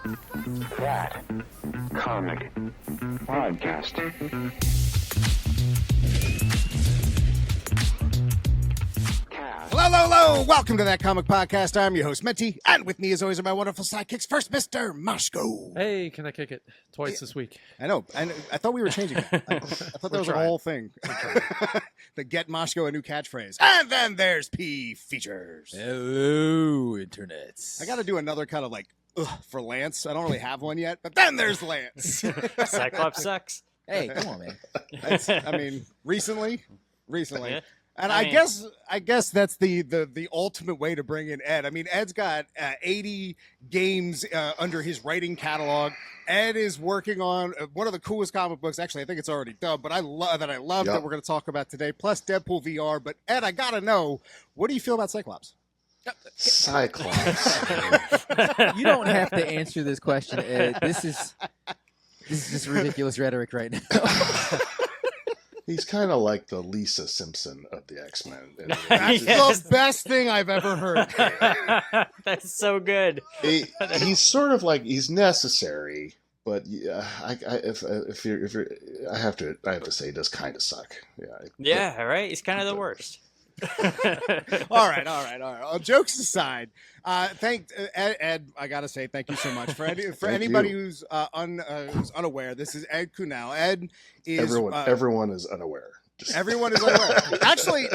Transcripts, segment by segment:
That comic podcast. Hello. Welcome to That Comic Podcast. I'm your host, Menti, and with me, as always, are my wonderful sidekicks. First, Mr. Moshko. Hey, can I kick it twice this week? I know. I thought we were changing it. I thought that was a whole thing. The Get Moshko a new catchphrase. And then there's P Features. Hello, Internet. I got to do another kind of like, for Lance. I don't really have one yet, but then there's Lance. Cyclops sucks. Hey, come on, man. Recently. Yeah. And I guess that's the ultimate way to bring in Ed. I mean, Ed's got 80 games under his writing catalog. Ed is working on one of the coolest comic books. Actually, I think it's already done, but I love that we're going to talk about today, plus Deadpool VR. But Ed, I got to know, what do you feel about Cyclops? Cyclops. You don't have to answer this question, Ed. This is just ridiculous rhetoric right now. He's kind of like the Lisa Simpson of the X-Men. That's the best thing I've ever heard. That's so good. He's sort of like, he's necessary, but I have to say, it does kind of suck. Yeah, right. He's kind of the worst. All right. Well, jokes aside, Ed, I gotta say thank you so much for anybody who's unaware. This is Ed Kuehnel. Ed is everyone is unaware. Everyone is unaware. Actually,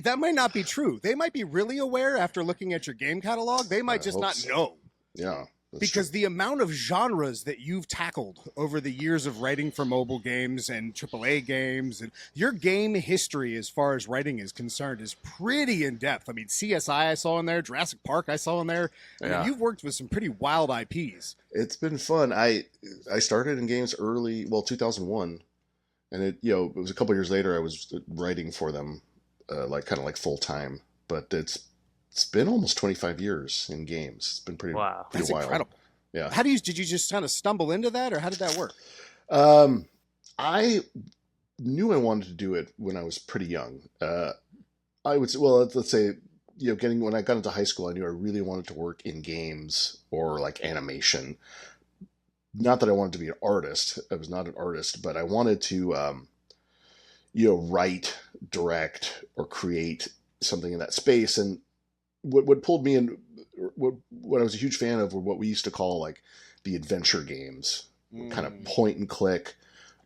that might not be true. They might be really aware after looking at your game catalog. They might just not know. Yeah. Because the amount of genres that you've tackled over the years of writing for mobile games and AAA games, and your game history as far as writing is concerned is pretty in depth. I mean, CSI I saw in there, Jurassic Park I saw in there. I mean, you've worked with some pretty wild IPs. It's been fun. I started in games early, 2001, and it was a couple years later I was writing for them, kind of full time. But it's been almost 25 years in games. It's been pretty wow. That's wild. Incredible. Yeah. Did you just kind of stumble into that, or how did that work? I knew I wanted to do it when I was pretty young. Let's say, when I got into high school, I knew I really wanted to work in games or like animation. Not that I wanted to be an artist. I was not an artist, but I wanted to, write, direct, or create something in that space. And what pulled me in, what I was a huge fan of, were what we used to call like the adventure games, kind of point and click,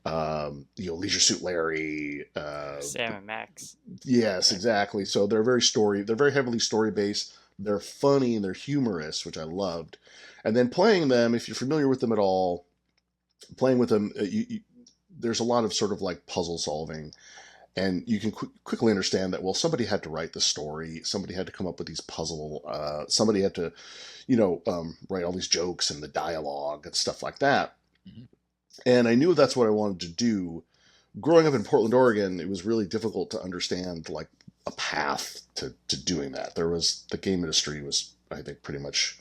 Leisure Suit Larry, Sam and Max. Yes, exactly. So they're very heavily story based. They're funny and they're humorous, which I loved. And then playing them, if you're familiar with them at all, there's a lot of sort of like puzzle solving. And you can quickly understand that, somebody had to write the story. Somebody had to come up with these somebody had to, write all these jokes and the dialogue and stuff like that. Mm-hmm. And I knew that's what I wanted to do. Growing up in Portland, Oregon, it was really difficult to understand like a path to doing that. The game industry was, I think, pretty much,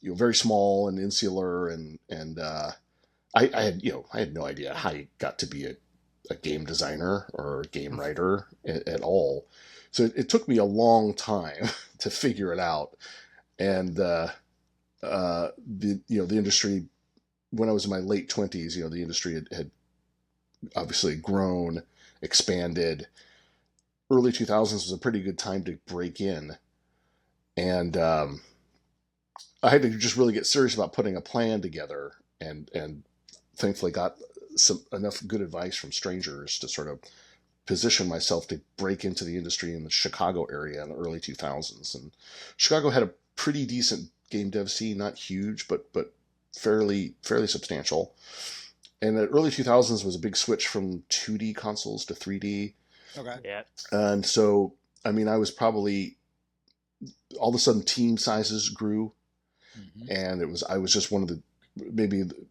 very small and insular. And I had no idea how you got to be a game designer or a game writer at all. So it took me a long time to figure it out. And the industry, when I was in my late 20s, the industry had obviously grown, expanded. Early 2000s was a pretty good time to break in. And I had to just really get serious about putting a plan together, and thankfully got enough good advice from strangers to sort of position myself to break into the industry in the Chicago area in the early 2000s. And Chicago had a pretty decent game dev scene, not huge, but fairly substantial. And the early 2000s was a big switch from 2D consoles to 3D. Okay. Yeah. And so, I mean, I was probably, all of a sudden team sizes grew. Mm-hmm. And I was just one of the, maybe the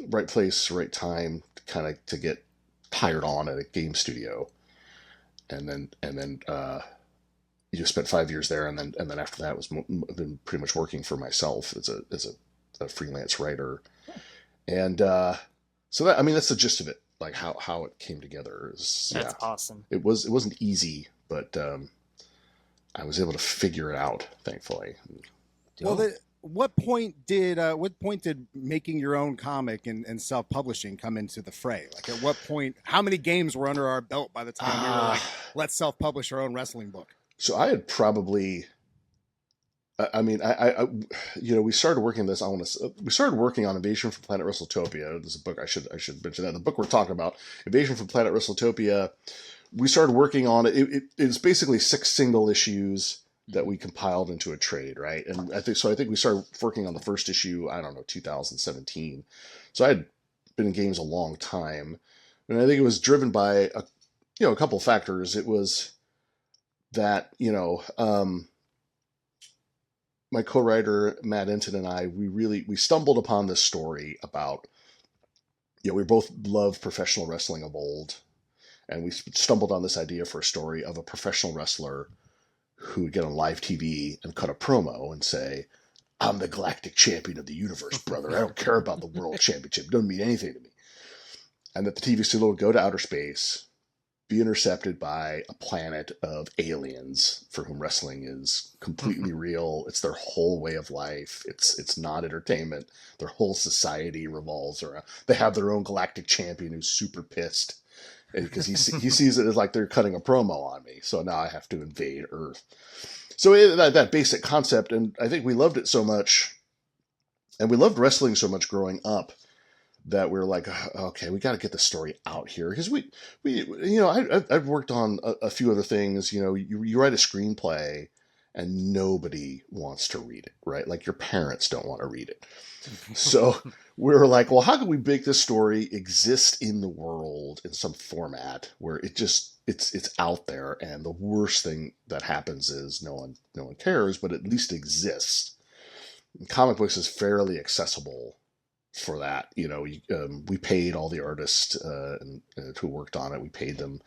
right place, right time, kind of to get hired on at a game studio. And then you just spent 5 years there. And then after that I've been pretty much working for myself as a freelance writer. And, so that, I mean, that's the gist of it. Like how it came together is, That's awesome. It wasn't easy, but, I was able to figure it out, thankfully. Well, what point did making your own comic and self-publishing come into the fray? Like, at what point? How many games were under our belt by the time we were like, let's self-publish our own wrestling book? So I had probably. I mean, we started working on this. We started working on Invasion from Planet Wrestletopia. There's a book I should mention that. The book we're talking about, Invasion from Planet Wrestletopia. We started working on it. It's basically 6 single issues that we compiled into a trade, right? And I think we started working on the first issue, I don't know, 2017. So I had been in games a long time, and I think it was driven by a couple of factors. It was that my co-writer Matt Enton and I, we stumbled upon this story about, we both loved professional wrestling of old, and we stumbled on this idea for a story of a professional wrestler who would get on live TV and cut a promo and say, "I'm the galactic champion of the universe, brother. I don't care about the world championship. It doesn't mean anything to me." And that the TV signal would go to outer space, be intercepted by a planet of aliens for whom wrestling is completely real. It's their whole way of life. It's not entertainment. Their whole society revolves around. They have their own galactic champion who's super pissed because he sees it as like they're cutting a promo on me. So now I have to invade Earth. So that basic concept, and I think we loved it so much, and we loved wrestling so much growing up, that we're like, okay, we got to get the story out here, because I've worked on a few other things. You write a screenplay and nobody wants to read it, right? Like, your parents don't want to read it. So we were like, well, how can we make this story exist in the world in some format where it's out there, and the worst thing that happens is no one cares, but at least exists. And comic books is fairly accessible for that. We paid all the artists who worked on it. We paid them.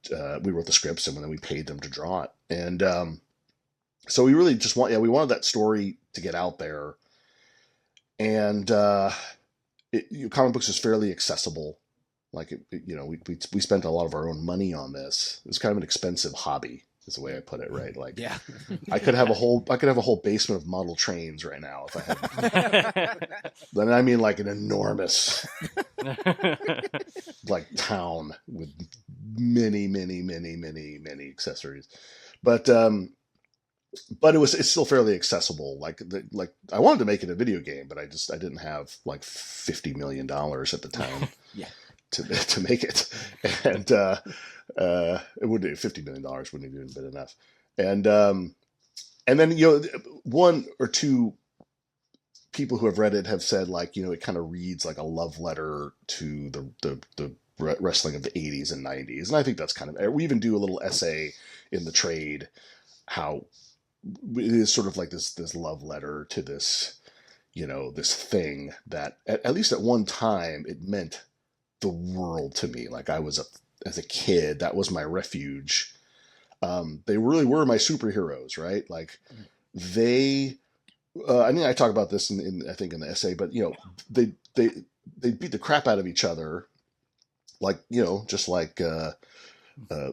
We wrote the scripts, and then we paid them to draw it. And so we really just we wanted that story to get out there. And comic books is fairly accessible. Like, we spent a lot of our own money on this. It was kind of an expensive hobby, is the way I put it, right? Like, Yeah. I could have a whole basement of model trains right now if I had. Then I mean, like, an enormous like town with many, many, many, many, many accessories. But it's still fairly accessible. Like I wanted to make it a video game, but I didn't have like $50 million at the time. Yeah. To make it, and it wouldn't $50 million wouldn't have even been enough. And then one or two people who have read it have said, like, it kind of reads like a love letter to the wrestling of the 80s and 90s, and I think that's kind of. We even do a little essay in the trade how it is sort of like this love letter to this this thing that at least at one time it meant the world to me. Like, as a kid, that was my refuge. They really were my superheroes, right? Like, they, I talk about this in I think in the essay, but they beat the crap out of each other, like, just like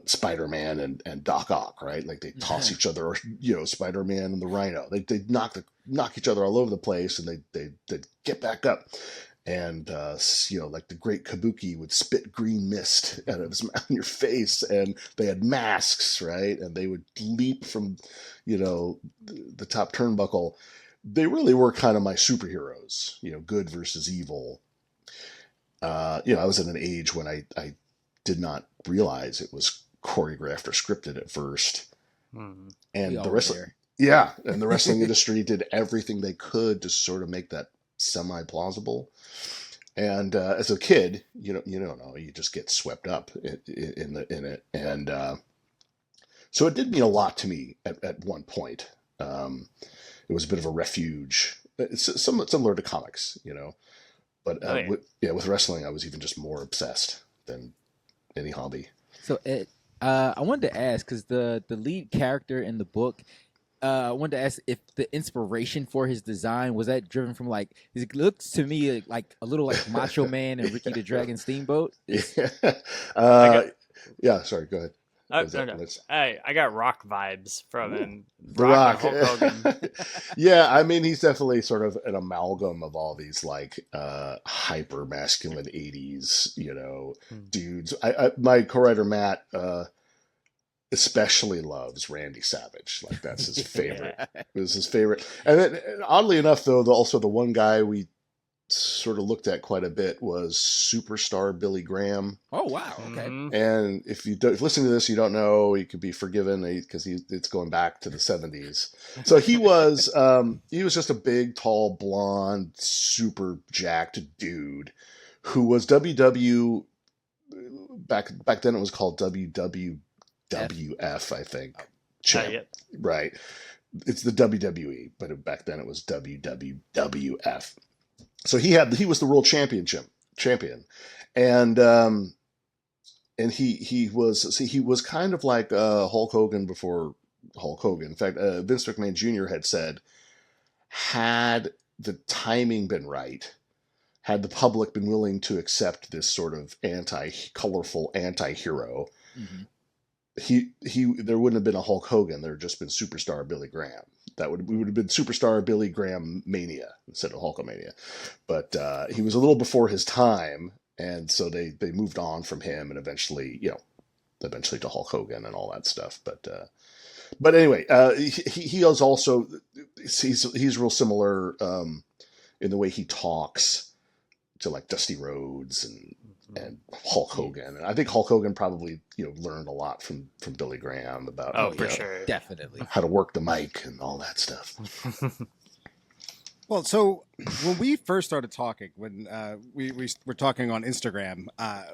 Spider-Man and Doc Ock, right? Like, they toss each other, or Spider-Man and the Rhino. They knock each other all over the place, and they get back up. And, like the great Kabuki would spit green mist out of his mouth in your face, and they had masks, right? And they would leap from, the top turnbuckle. They really were kind of my superheroes, good versus evil. I was at an age when I did not realize it was choreographed or scripted at first. Mm-hmm. And the wrestling industry did everything they could to sort of make that semi-plausible. And as a kid, you don't know, you just get swept up in it. And so it did mean a lot to me at one point. It was a bit of a refuge. It's somewhat similar to comics, but with wrestling, I was even just more obsessed than any hobby. So Ed, I wanted to ask, because the lead character in the book, I wanted to ask if the inspiration for his design was that driven from, like, it looks to me like a little like Macho Man and Ricky the Dragon Steamboat. Yeah, sorry, go ahead. Oh, Is that- no. that's- I got Rock vibes from him. The Rock Rock. and Hulk Hogan. Yeah, I mean, he's definitely sort of an amalgam of all these like hyper masculine '80s, dudes. My co-writer Matt especially loves Randy Savage. Like that's his favorite. It was his favorite. And then, oddly enough, though, also the one guy we sort of looked at quite a bit was superstar Billy Graham. Oh wow. Okay. Mhm. And if you listen to this, you don't know, you could be forgiven because it's going back to the 70s. So he was just a big, tall, blonde, super jacked dude who was back then. It was called WWF, I think. Champ. Yep. Right. It's the WWE, but back then it was WWF. So he was the world champion, and he was kind of like Hulk Hogan before Hulk Hogan. In fact, Vince McMahon Jr. had said, had the timing been right, had the public been willing to accept this sort of colorful anti-hero, Mhm. there wouldn't have been a Hulk Hogan. There would have just been superstar Billy Graham. We would have been superstar Billy Graham mania instead of Hulkamania. But he was a little before his time, and so they moved on from him, and eventually to Hulk Hogan and all that stuff. But anyway, he is also he's real similar in the way he talks to like Dusty Rhodes and Hulk Hogan. And I think Hulk Hogan probably, learned a lot from Billy Graham about For sure. Definitely. how to work the mic and all that stuff. Well, so when we first started talking, when we were talking on Instagram, I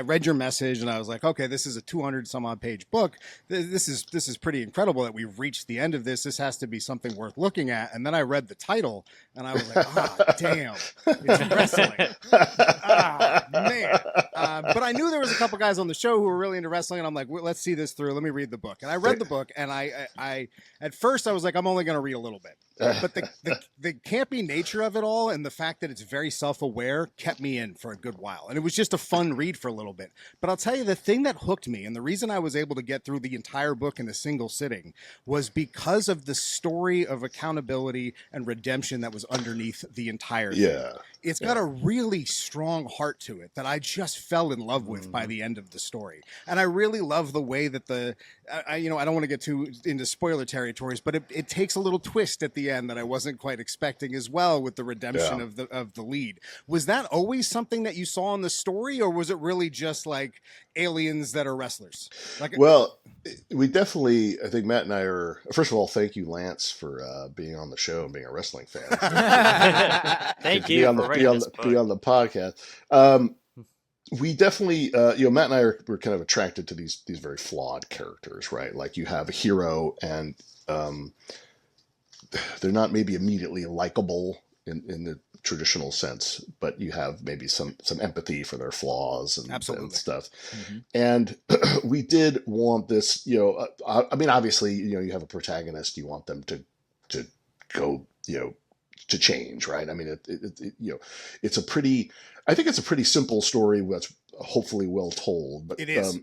read your message and I was like, okay, this is a 200 some odd page book. This is pretty incredible that we've reached the end of this. This has to be something worth looking at. And then I read the title and I was like, damn, it's wrestling. Man. But I knew there was a couple guys on the show who were really into wrestling, and I'm like, let's see this through. Let me read the book. And I read the book, and I at first I was like, I'm only going to read a little bit. But the campy nature of it all and the fact that it's very self-aware kept me in for a good while. And it was just a fun read for a little bit. But I'll tell you, the thing that hooked me and the reason I was able to get through the entire book in a single sitting was because of the story of accountability and redemption that was underneath the entire thing. Yeah. It's got a really strong heart to it that I just fell in love with by the end of the story. And I really love the way that I don't want to get too into spoiler territories, but it takes a little twist at the end that I wasn't quite expecting as well with the redemption of the lead. Was that always something that you saw in the story, or was it really just like aliens that are wrestlers? Well, we definitely, I think Matt and I are, first of all, thank you, Lance, for being on the show and being a wrestling fan. Thank be you on for the writing this book. be on the podcast. We definitely, Matt and I were kind of attracted to these very flawed characters, right? Like you have a hero, and they're not maybe immediately likable in the traditional sense, but you have maybe some empathy for their flaws and stuff. Mm-hmm. And we did want this, I mean, obviously, you have a protagonist, you want them to go, to change, right? I mean, it's a pretty simple story that's hopefully well told, but it is.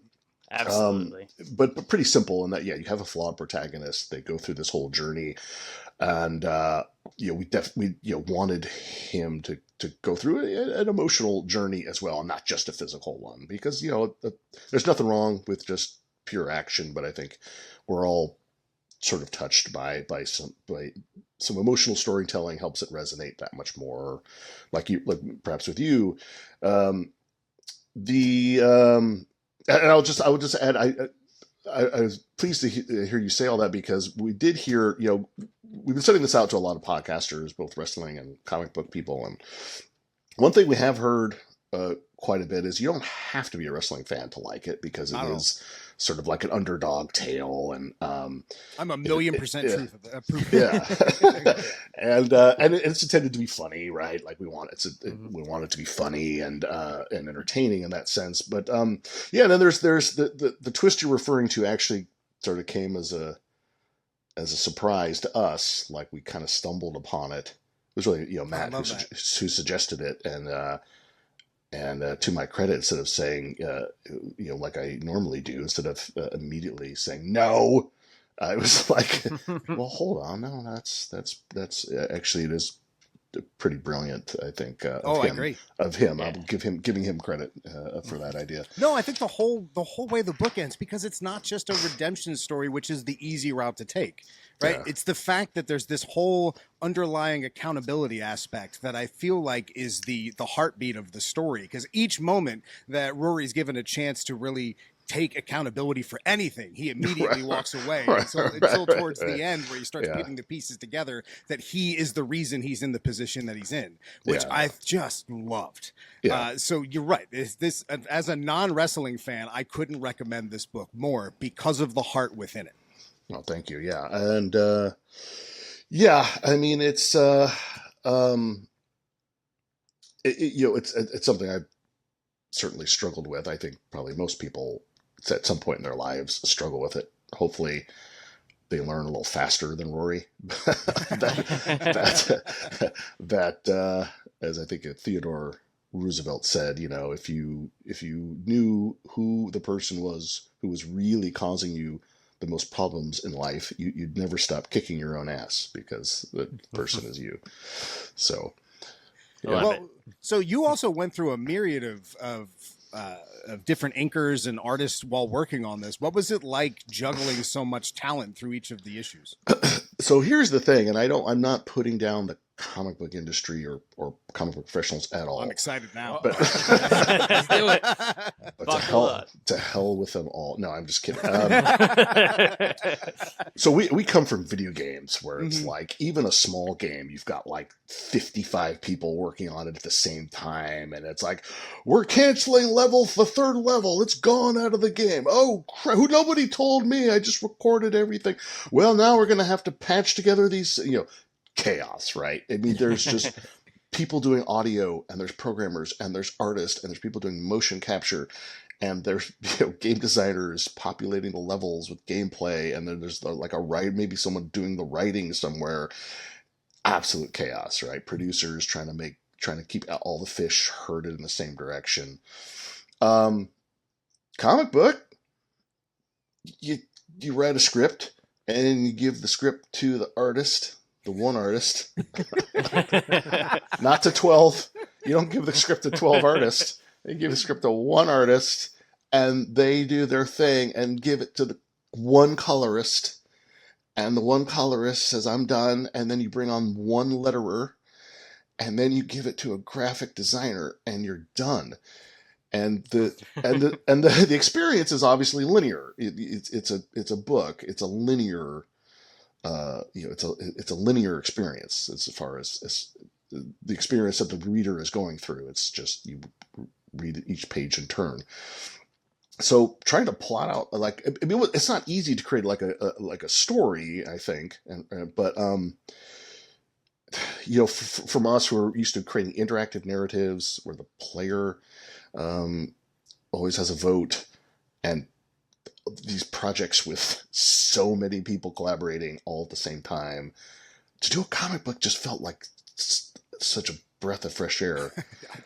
Absolutely. But pretty simple in that, you have a flawed protagonist. They go through this whole journey, and we wanted him to go through an emotional journey as well, and not just a physical one, because there's nothing wrong with just pure action, but I think we're all sort of touched by some emotional storytelling helps it resonate that much more, like perhaps with you. And I would just add, I was pleased to hear you say all that, because we did hear, we've been sending this out to a lot of podcasters, both wrestling and comic book people. And one thing we have heard quite a bit is you don't have to be a wrestling fan to like it, because it is sort of like an underdog tale. And I'm 1,000,000% proof. Yeah. And it's intended to be funny, right? Like we want it to be funny and entertaining in that sense. But and then there's the twist you're referring to actually sort of came as a surprise to us. Like we kind of stumbled upon it. It was really Matt who suggested it, and And to my credit, instead of saying, like I normally do, instead of immediately saying no, I was like, well, hold on. No, that's actually, it is pretty brilliant, I think. I agree. Of him. Yeah. I'm giving him credit for that idea. No, I think the whole way the book ends, because it's not just a redemption story, which is the easy route to take, right? Yeah. It's the fact that there's this whole underlying accountability aspect that I feel like is the heartbeat of the story, because each moment that Rory's given a chance to really take accountability for anything, he immediately walks away until towards the end, where he starts putting the pieces together that he is the reason he's in the position that he's in, which I've just loved. So you're right. This, as a non-wrestling fan, I couldn't recommend this book more because of the heart within it. Well, thank you. Yeah. And I mean, it's it's something I've certainly struggled with. I think probably most people at some point in their lives struggle with it. Hopefully they learn a little faster than Rory. that as I think Theodore Roosevelt said, if you knew who the person was who was really causing you the most problems in life, you'd never stop kicking your own ass, because the person is you. So, so you also went through a myriad of different inkers and artists while working on this. What was it like juggling so much talent through each of the issues? So here's the thing, and I'm not putting down the comic book industry or comic book professionals at all. I'm excited now. But, Let's do it. but to hell with them all. No, I'm just kidding. So we come from video games where it's like, even a small game, you've got like 55 people working on it at the same time, and it's like, we're canceling the third level. It's gone out of the game. Oh, crap. Nobody told me. I just recorded everything. Well, now we're going to have to patch together these, chaos, right? I mean, there's just people doing audio, and there's programmers, and there's artists, and there's people doing motion capture, and there's game designers populating the levels with gameplay, and then there's like a writer, maybe someone doing the writing somewhere. Absolute chaos, right? Producers trying to keep all the fish herded in the same direction. Comic book, you write a script, and you give the script to the artist. The one artist, not to 12. You don't give the script to 12 artists. You give the script to one artist, and they do their thing and give it to the one colorist. And the one colorist says, I'm done. And then you bring on one letterer, and then you give it to a graphic designer, and you're done. And the experience is obviously linear. It's a book. It's a linear. It's a linear experience as far as the experience that the reader is going through. It's just, you read each page in turn. So trying to plot out, it's not easy to create like a story, I think, but from us who are used to creating interactive narratives where the player always has a vote, and these projects with so many people collaborating all at the same time, to do a comic book just felt like such a breath of fresh air.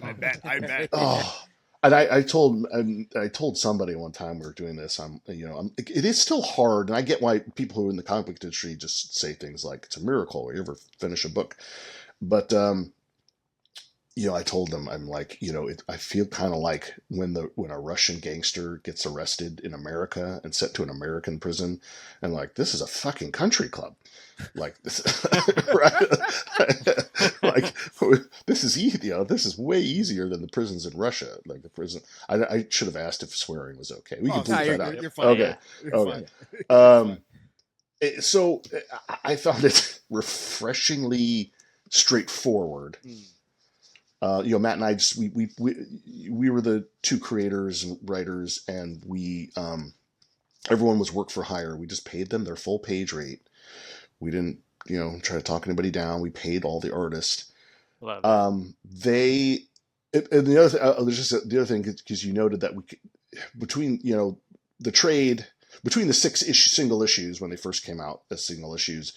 I bet. Oh, and I told somebody one time we were doing this. It is still hard, and I get why people who are in the comic book industry just say things like it's a miracle you ever finish a book, but I told them, I'm like, I feel kind of like when a Russian gangster gets arrested in America and sent to an American prison, and like, this is a fucking country club, like this, right? Like, this is easy. This is way easier than the prisons in Russia. Like the prison, I should have asked if swearing was okay. We can bleep that out. You're fine. Okay, You're okay. fine. So I found it refreshingly straightforward. Matt and I we were the two creators and writers, and everyone was work for hire. We just paid them their full page rate. We didn't, try to talk anybody down. We paid all the artists. Love it. And the other thing, because you noted that between the trade between the single issues when they first came out as single issues,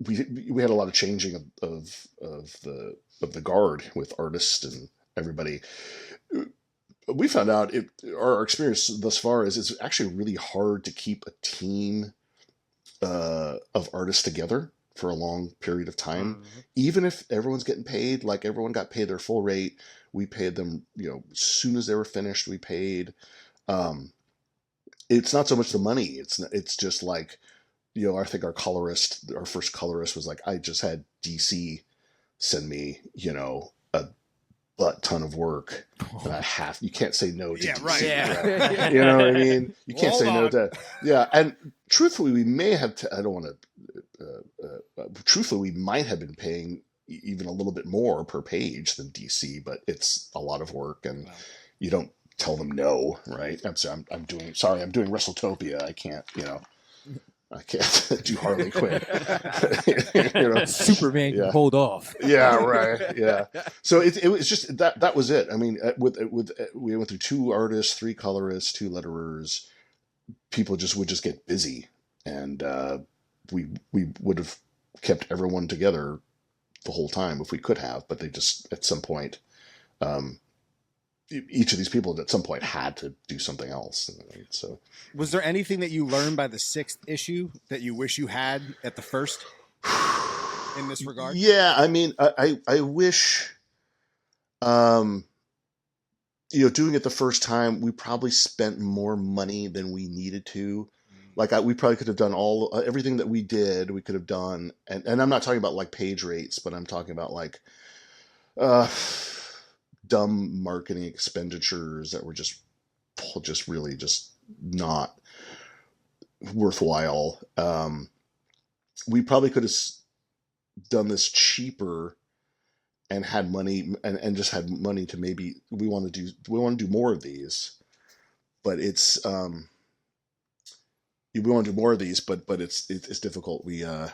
we had a lot of changing of the guard with artists and everybody. We found out our experience thus far is it's actually really hard to keep a team of artists together for a long period of time, even if everyone's getting paid. Like everyone got paid their full rate. We paid them, as soon as they were finished, we paid. It's not so much the money. It's just like, I think our first colorist was like, I just had DC send me, a butt ton of work, and you can't say no to DC. Right. Yeah. Right? You know what I mean? You can't say no to, and truthfully, we may have, I don't want to, truthfully, we might have been paying even a little bit more per page than DC, but it's a lot of work, and you don't tell them no, right? I'm doing Wrestletopia. I can't, I can't do Harley Quinn. Superman can hold off. Yeah, right. Yeah. So it was just that was it. I mean, we went through 2 artists, 3 colorists, 2 letterers. People would just get busy, and we would have kept everyone together the whole time if we could have, but they just at some point, each of these people at some point had to do something else. So, was there anything that you learned by the 6th issue that you wish you had at the first in this regard? Yeah, I mean, I wish, doing it the first time, we probably spent more money than we needed to. Like we probably could have done everything that we did. We could have done, and I'm not talking about like page rates, but I'm talking about like dumb marketing expenditures that were just really just not worthwhile. We probably could have done this cheaper and had money and just had money to maybe we want to do more of these, but it's we want to do more of these, but it's difficult. So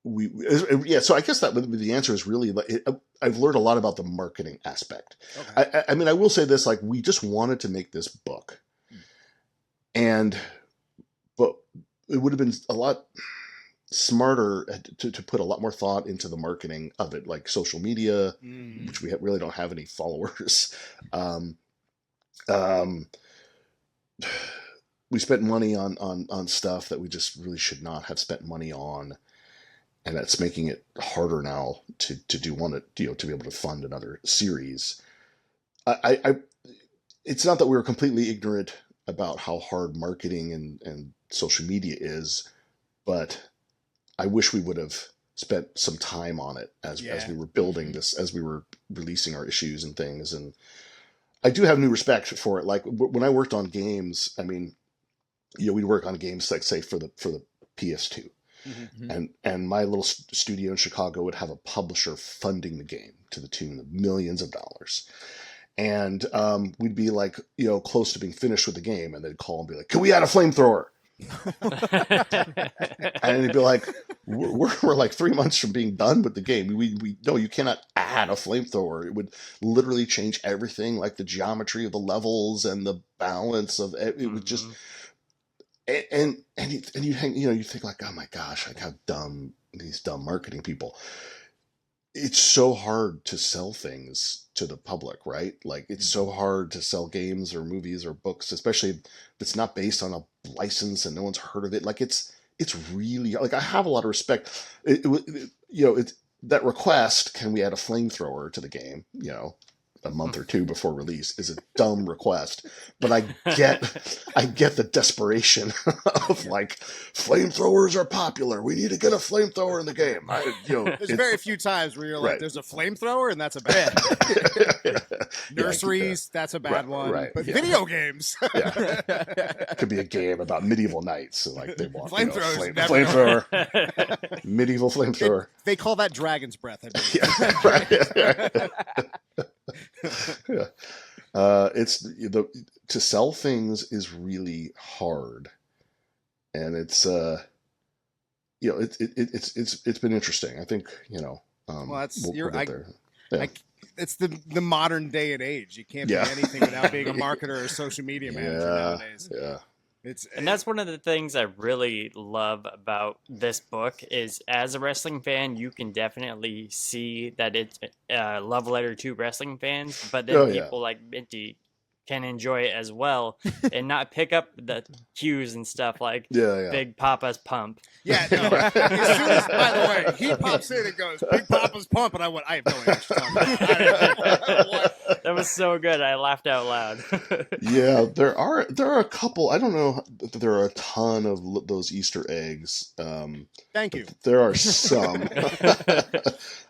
I guess that the answer is really, I've learned a lot about the marketing aspect. Okay. I mean, I will say this, like, we just wanted to make this book, but it would have been a lot smarter to put a lot more thought into the marketing of it, like social media, which we really don't have any followers. We spent money on stuff that we just really should not have spent money on. And that's making it harder now to do to be able to fund another series. It's not that we were completely ignorant about how hard marketing and social media is, but I wish we would have spent some time on it as we were building this, as we were releasing our issues and things. And I do have new respect for it. Like when I worked on games, I mean, we'd work on games like, say, for the PS2. Mm-hmm. And my little studio in Chicago would have a publisher funding the game to the tune of millions of dollars. And we'd be like, close to being finished with the game, and they'd call and be like, "Can we add a flamethrower?" And it'd be like, we're like 3 months from being done with the game. We no, you cannot add a flamethrower. It would literally change everything, like the geometry of the levels and the balance of it. It would just. And you think like, oh my gosh, like how dumb these dumb marketing people. It's so hard to sell things to the public, right? Like it's so hard to sell games or movies or books, especially if it's not based on a license and no one's heard of it. Like it's really, like, I have a lot of respect. It's that request, can we add a flamethrower to the game? A month or 2 before release is a dumb request, but I get the desperation of like, flamethrowers are popular. We need to get a flamethrower in the game. There's very few times where you're like, there's a flamethrower, and that's a bad nurseries. That's a bad one. Right. But video games, it could be a game about medieval knights. And like they want flamethrowers, flamethrower, medieval flamethrower. They call that dragon's breath. I believe. It's to sell things is really hard, and it's it's been interesting. I think that's we'll get there. Yeah. It's the modern day and age. You can't be anything without being a marketer or social media manager nowadays. Yeah. And that's one of the things I really love about this book is, as a wrestling fan, you can definitely see that it's a love letter to wrestling fans, but then people like Minty can enjoy it as well and not pick up the cues and stuff like Big Papa's Pump. Yeah, no. As soon as, by the way, he pops in and goes, Big Papa's Pump, and I have no idea what you're talking about. That was so good. I laughed out loud. Yeah, there are a couple. I don't know if there are a ton of those Easter eggs. Thank you. There are some.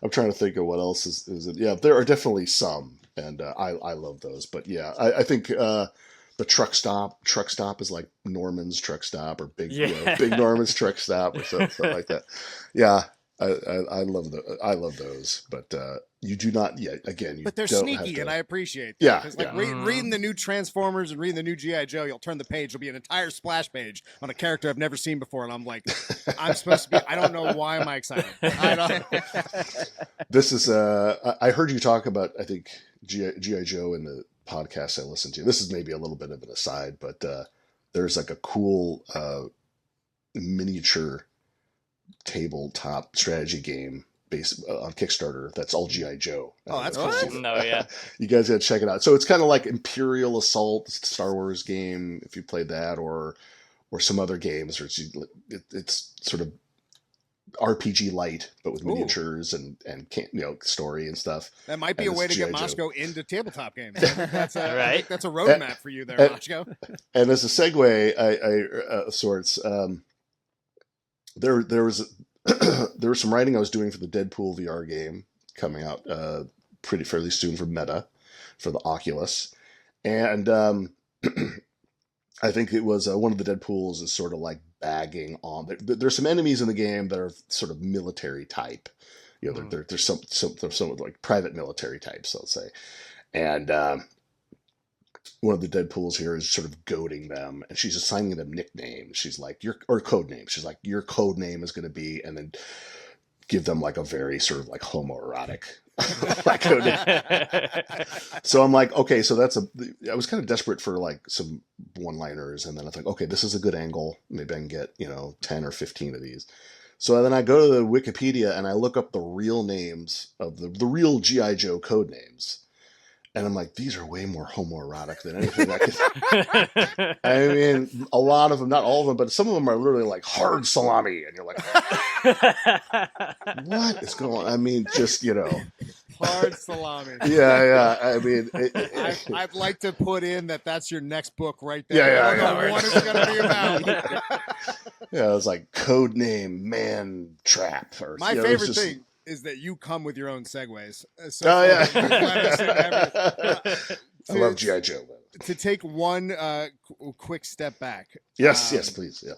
I'm trying to think of what else is it. Yeah, there are definitely some, and I love those. But yeah, I think the truck stop is like Norman's truck stop or Big Norman's truck stop or something like that. Yeah, I love those, but you do not yet. Again, you but they're don't sneaky, have to, and I appreciate that. Yeah, because reading the new Transformers and reading the new GI Joe, you'll turn the page. There'll be an entire splash page on a character I've never seen before, and I'm like, I'm supposed to be. I don't know why am I excited. I don't. This is. I heard you talk about. I think GI Joe in the podcast I listened to. This is maybe a little bit of an aside, but there's like a cool miniature tabletop strategy game based on Kickstarter that's all GI Joe. Oh, that's cool. No, yeah. You guys gotta check it out. So it's kind of like Imperial Assault, Star Wars game, if you played that, or some other games, or it's sort of RPG light, but with miniatures and story and stuff. That might be a way to get Moshko into tabletop games. That's a, right? I think that's a roadmap for you there, Moshko. And as a segue, of sorts, there was some writing I was doing for the Deadpool VR game coming out fairly soon for Meta, for the Oculus, and I think it was one of the Deadpools is sort of like bagging on. There's some enemies in the game that are sort of military type. There's some like private military types, I'll say, and one of the Deadpools here is sort of goading them, and she's assigning them nicknames. She's like, or code names. She's like, your code name is going to be, and then give them like a very sort of like homoerotic code name. So I'm like, okay, so I was kind of desperate for like some one-liners, and then I think, okay, this is a good angle. Maybe I can get 10 or 15 of these. So then I go to the Wikipedia and I look up the real names of the real GI Joe code names. And I'm like, these are way more homoerotic than anything I could. I mean, a lot of them, not all of them, but some of them are literally like hard salami. And you're like, what is going on? I mean, just, Hard salami. Yeah. I mean, I'd like to put in that's your next book right there. I don't know what it's going to be about. Yeah, it was like code name Man Trap. Or, my favorite thing is that you come with your own segues. So I love G.I. Joe. To take one quick step back. Yes, please. Yeah.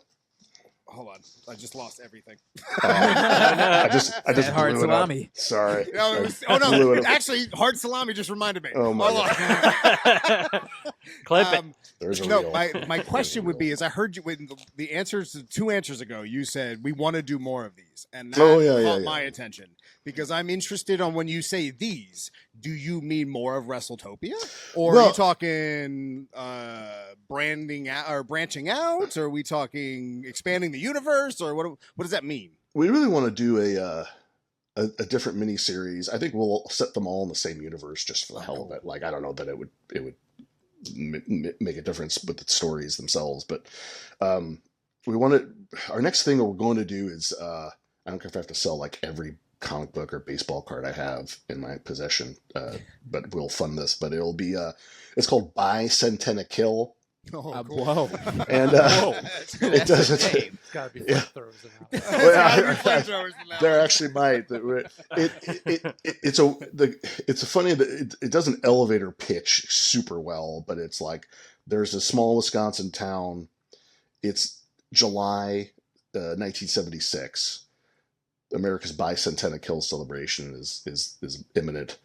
Hold on. I just lost everything. I just hard salami. Sorry. No, actually, hard salami just reminded me. Oh my God. Clip it. My question would be: is I heard you when the answers 2 answers ago, you said we want to do more of these, and that caught my attention because I'm interested on when you say these. Do you mean more of WrestleTopia, or are you talking branding out or branching out, or are we talking expanding the universe, or what does that mean? We really want to do a different mini series. I think we'll set them all in the same universe just for the hell of it. Like, I don't know that it would make a difference with the stories themselves, but we want to. Our next thing that we're going to do is I don't care if I have to sell like every comic book or baseball card I have in my possession, but we'll fund this. But it'll be it's called Buy Centena Kill. Oh, cool. Whoa! And it doesn't. It's got to be flamethrowers in that. There actually might. It's a funny that it does an elevator pitch super well, but it's like there's a small Wisconsin town. It's July 1976. America's Bicentennial Kill celebration is imminent.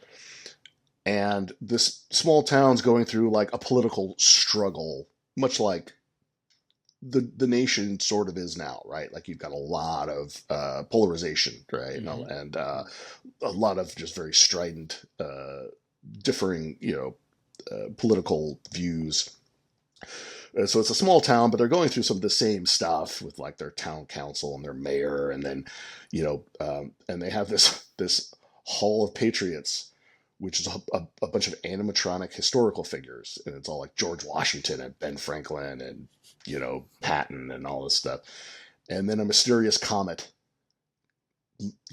And this small town's going through like a political struggle, much like the nation sort of is now, right? Like you've got a lot of polarization, right? Mm-hmm. And a lot of just very strident, differing, political views. so it's a small town, but they're going through some of the same stuff with like their town council and their mayor, and then, and they have this Hall of Patriots, which is a bunch of animatronic historical figures, and it's all like George Washington and Ben Franklin and Patton and all this stuff, and then a mysterious comet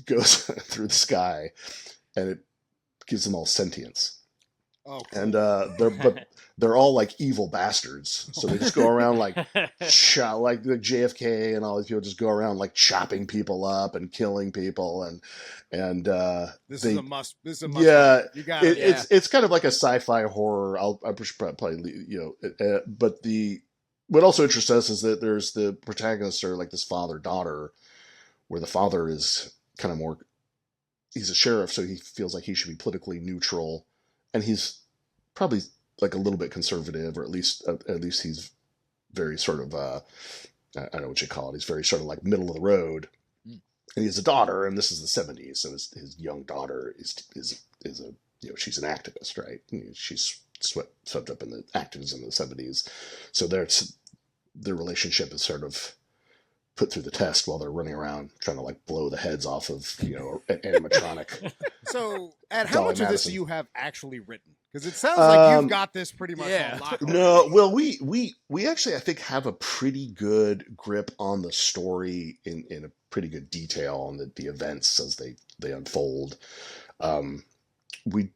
goes through the sky, and it gives them all sentience. Oh, cool. And they're all like evil bastards, so they just go around like like the JFK and all these people just go around like chopping people up and killing people, and this is a must. Yeah, you got it. It's kind of like a sci-fi horror. I probably but what also interests us is that there's the protagonists are like this father-daughter, where the father is kind of more, he's a sheriff, so he feels like he should be politically neutral, and he's probably like a little bit conservative, or at least he's very sort of I don't know what you call it. He's very sort of like middle of the road, and he has a daughter, and this is the '70s, so his young daughter is a she's an activist, right? She's swept up in the activism of the '70s, so their relationship is sort of put through the test while they're running around trying to like blow the heads off of an animatronic. So, Ed, how much of this do you have actually written? Because it sounds like you've got this pretty much on lock. No, well, we actually I think have a pretty good grip on the story in a pretty good detail on the events as they unfold. We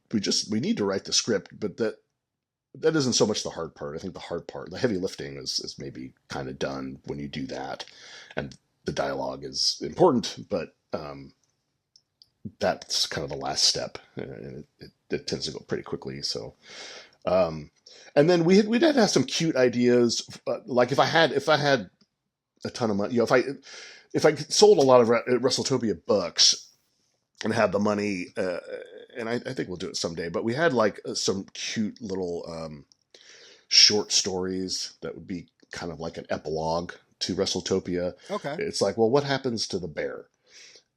need to write the script, but that isn't so much the hard part. I think the hard part, the heavy lifting, is maybe kind of done when you do that, and the dialogue is important, but that's kind of the last step, and it tends to go pretty quickly. So, and then we did have some cute ideas, like if I had a ton of money, if I sold a lot of Wrestletopia books and had the money. And I think we'll do it someday, but we had like some cute little short stories that would be kind of like an epilogue to Wrestletopia. Okay. It's like, well, what happens to the bear?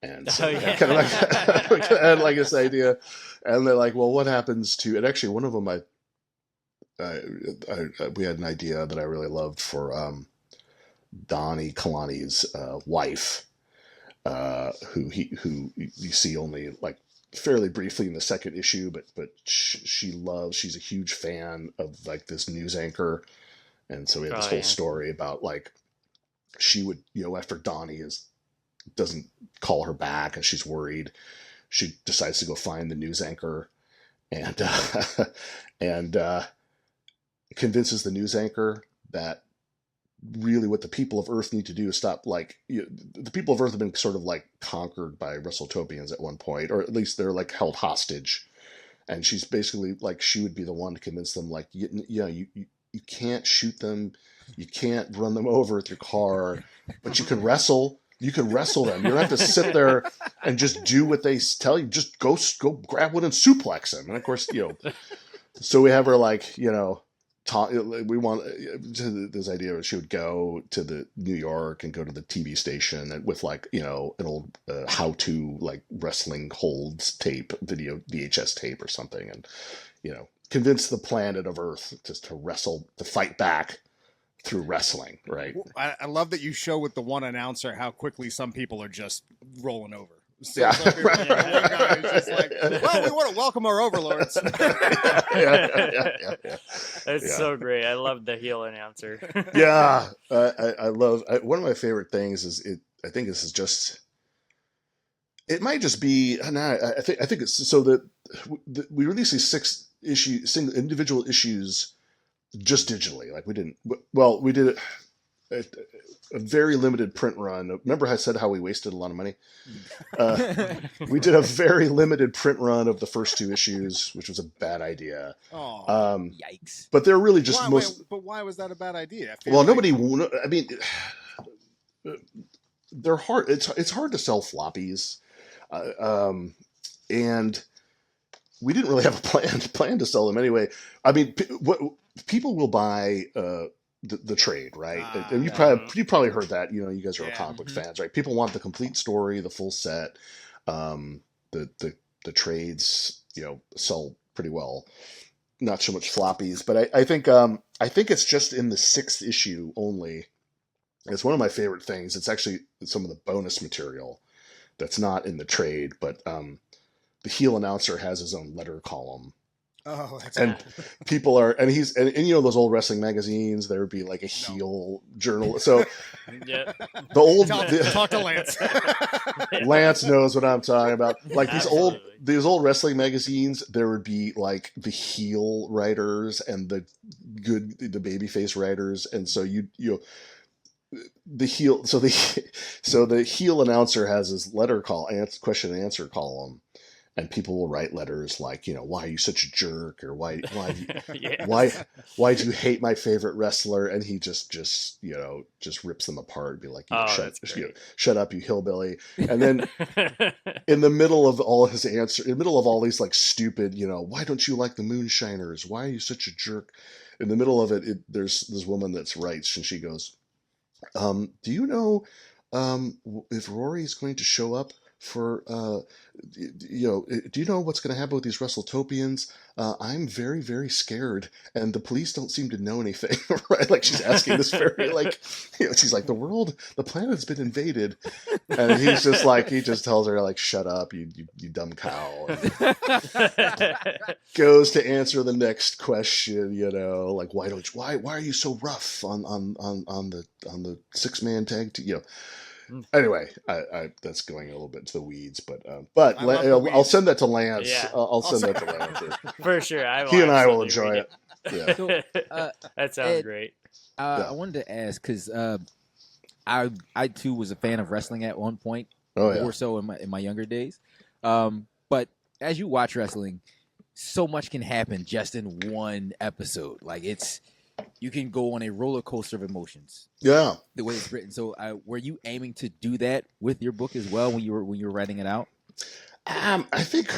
And so we kind of had like this idea, and they're like, well, what happens to? And actually, one of them, we had an idea that I really loved for Donnie Kalani's wife, who you see only like fairly briefly in the second issue, but she's a huge fan of like this news anchor, and so we had this whole story about like she would after Donnie doesn't call her back and she's worried, she decides to go find the news anchor and convinces the news anchor that really what the people of Earth need to do is stop, like, the people of Earth have been sort of like conquered by Wrestletopians at one point, or at least they're like held hostage. And she's basically like, she would be the one to convince them, like, you can't shoot them, you can't run them over with your car, but you can wrestle. You can wrestle them. You don't have to sit there and just do what they tell you. Just go grab one and suplex them. And of course, so we have her like, we want this idea that she would go to the New York and go to the TV station and with like, an old how-to like wrestling holds tape, video VHS tape or something. And, convince the planet of Earth just to wrestle, to fight back through wrestling. Right. I love that you show with the one announcer how quickly some people are just rolling over. So yeah. Just like, well, we want to welcome our overlords. Yeah. It's so great. I love the heel announcer. Yeah, I love. One of my favorite things is it. I think this is just. It might just be. I think it's so that we released these 6 individual issues just digitally. Like we didn't. Well, we did a very limited print run. Remember I said how we wasted a lot of money? We did a very limited print run of the first 2 issues, which was a bad idea. Oh, yikes. But they're really just but why was that a bad idea? Nobody... I mean, they're hard. It's hard to sell floppies. And we didn't really have a plan to sell them anyway. I mean, what people will buy... The trade, right? And you probably heard that. You guys are all comic book fans, right? People want the complete story, the full set. The trades, sell pretty well. not so much floppies, but I think it's just in the 6th issue only. It's one of my favorite things. It's actually some of the bonus material that's not in the trade, but the heel announcer has his own letter column. Oh, that's and cool. people are, and he's, and you know, those old wrestling magazines, there would be like a heel journal. So Yeah. the old, Talk to Lance. Lance knows what I'm talking about. Like Absolutely. these old wrestling magazines, there would be like the heel writers and the babyface writers. And so you know, the heel, so the heel announcer has his question and answer column. And people will write letters like, you know, why are you such a jerk? Or why do you hate my favorite wrestler? And he just rips them apart and be like, shut up, you hillbilly. And then in the middle of all his answer, in the middle of all these like stupid, you know, why don't you like the Moonshiners? Why are you such a jerk? In the middle of it, there's this woman that's writes, and she goes, do you know if Rory's going to show up for, you know, do you know what's going to happen with these Wrestletopians? I'm very, very scared, and the police don't seem to know anything, right? Like, she's asking this very, like, you know, she's like, the planet's been invaded, and he's just like, he just tells her, like, shut up, you dumb cow, and goes to answer the next question, you know, like, why are you so rough on the 6-man tag team, you know. Anyway, I that's going a little bit to the weeds, but I'll send that to Lance. Yeah. I'll send that to Lance. For sure. He and I will enjoy it. Yeah. So, that sounds Ed, great. I wanted to ask because I too was a fan of wrestling at one point, more so in my younger days. But as you watch wrestling, so much can happen just in one episode. Like you can go on a roller coaster of emotions. Yeah, the way it's written. So, were you aiming to do that with your book as well when you were writing it out? I think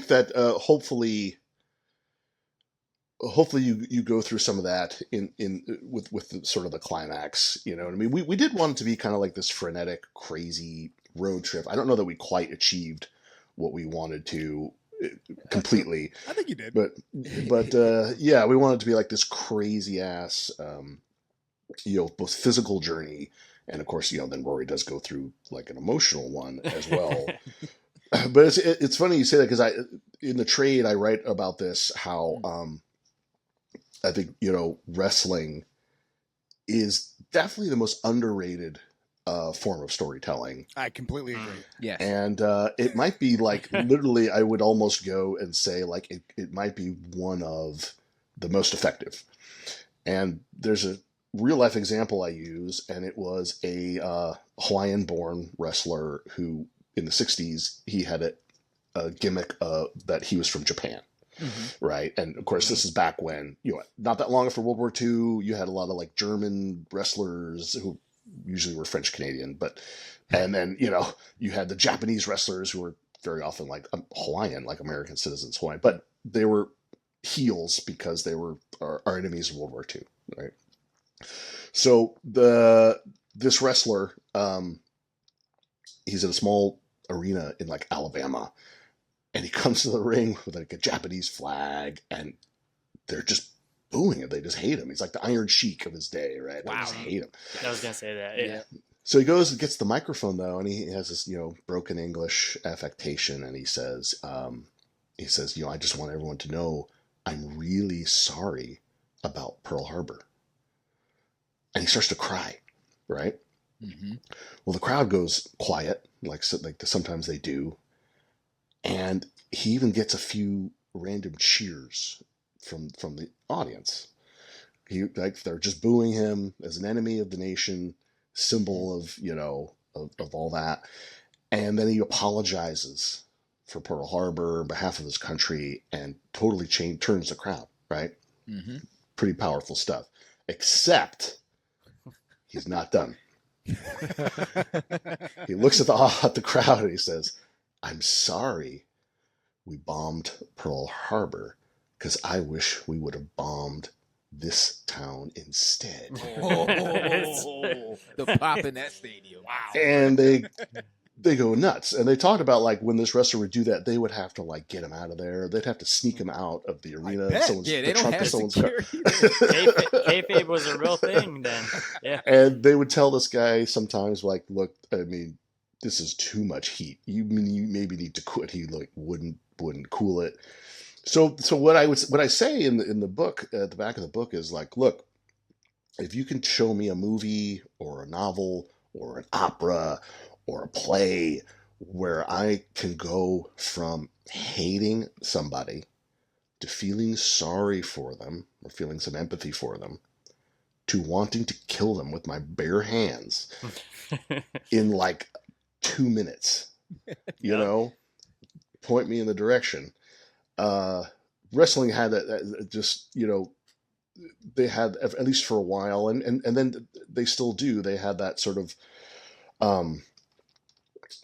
that hopefully you go through some of that with the, sort of the climax. You know what I mean? We did want it to be kind of like this frenetic, crazy road trip. I don't know that we quite achieved what we wanted to completely. I think you did. But yeah, we wanted to be like this crazy ass, you know, both physical journey, and of course, you know, then Rory does go through like an emotional one as well. But it's funny you say that, because in the trade I write about this, how I think, you know, wrestling is definitely the most underrated form of storytelling. I completely agree. Yes. And it might be like, literally, I would almost go and say like it might be one of the most effective. And there's a real life example I use, and it was a Hawaiian born wrestler who in the 60s, he had a gimmick that he was from Japan. Mm-hmm. Right. And of course, this is back when, you know, not that long after World War II, you had a lot of like German wrestlers who usually were French Canadian, and then, you know, you had the Japanese wrestlers who were very often like Hawaiian, like American citizens Hawaiian, but they were heels because they were our enemies in World War II, right? So this wrestler, he's in a small arena in like Alabama, and he comes to the ring with like a Japanese flag, and they're just booing him. They just hate him. He's like the Iron Sheik of his day, right? Wow. They just hate him. I was gonna say that. Yeah. So he goes and gets the microphone though, and he has this, you know, broken English affectation, and he says, you know, I just want everyone to know I'm really sorry about Pearl Harbor. And he starts to cry, right? Mm-hmm. Well, the crowd goes quiet, like sometimes they do, and he even gets a few random cheers from the audience. They're just booing him as an enemy of the nation, symbol of, you know, of all that. And then he apologizes for Pearl Harbor on behalf of his country and totally turns the crowd, right? Mm-hmm. Pretty powerful stuff. Except he's not done. He looks at the crowd and he says, I'm sorry we bombed Pearl Harbor, because I wish we would have bombed this town instead. The pop in that stadium. Wow. And they they go nuts. And they talked about like when this wrestler would do that, they would have to like get him out of there. They'd have to sneak him out of the arena. They don't have security. Kayfabe was a real thing then. Yeah. And they would tell this guy sometimes like, look, I mean, this is too much heat. You maybe need to quit. He like wouldn't cool it. So what I say in the book at the back of the book is like, look, if you can show me a movie or a novel or an opera or a play where I can go from hating somebody to feeling sorry for them or feeling some empathy for them to wanting to kill them with my bare hands in like 2 minutes, you know, point me in the direction. Wrestling had that just, you know, they had, at least for a while, and then they still do. They had that sort of,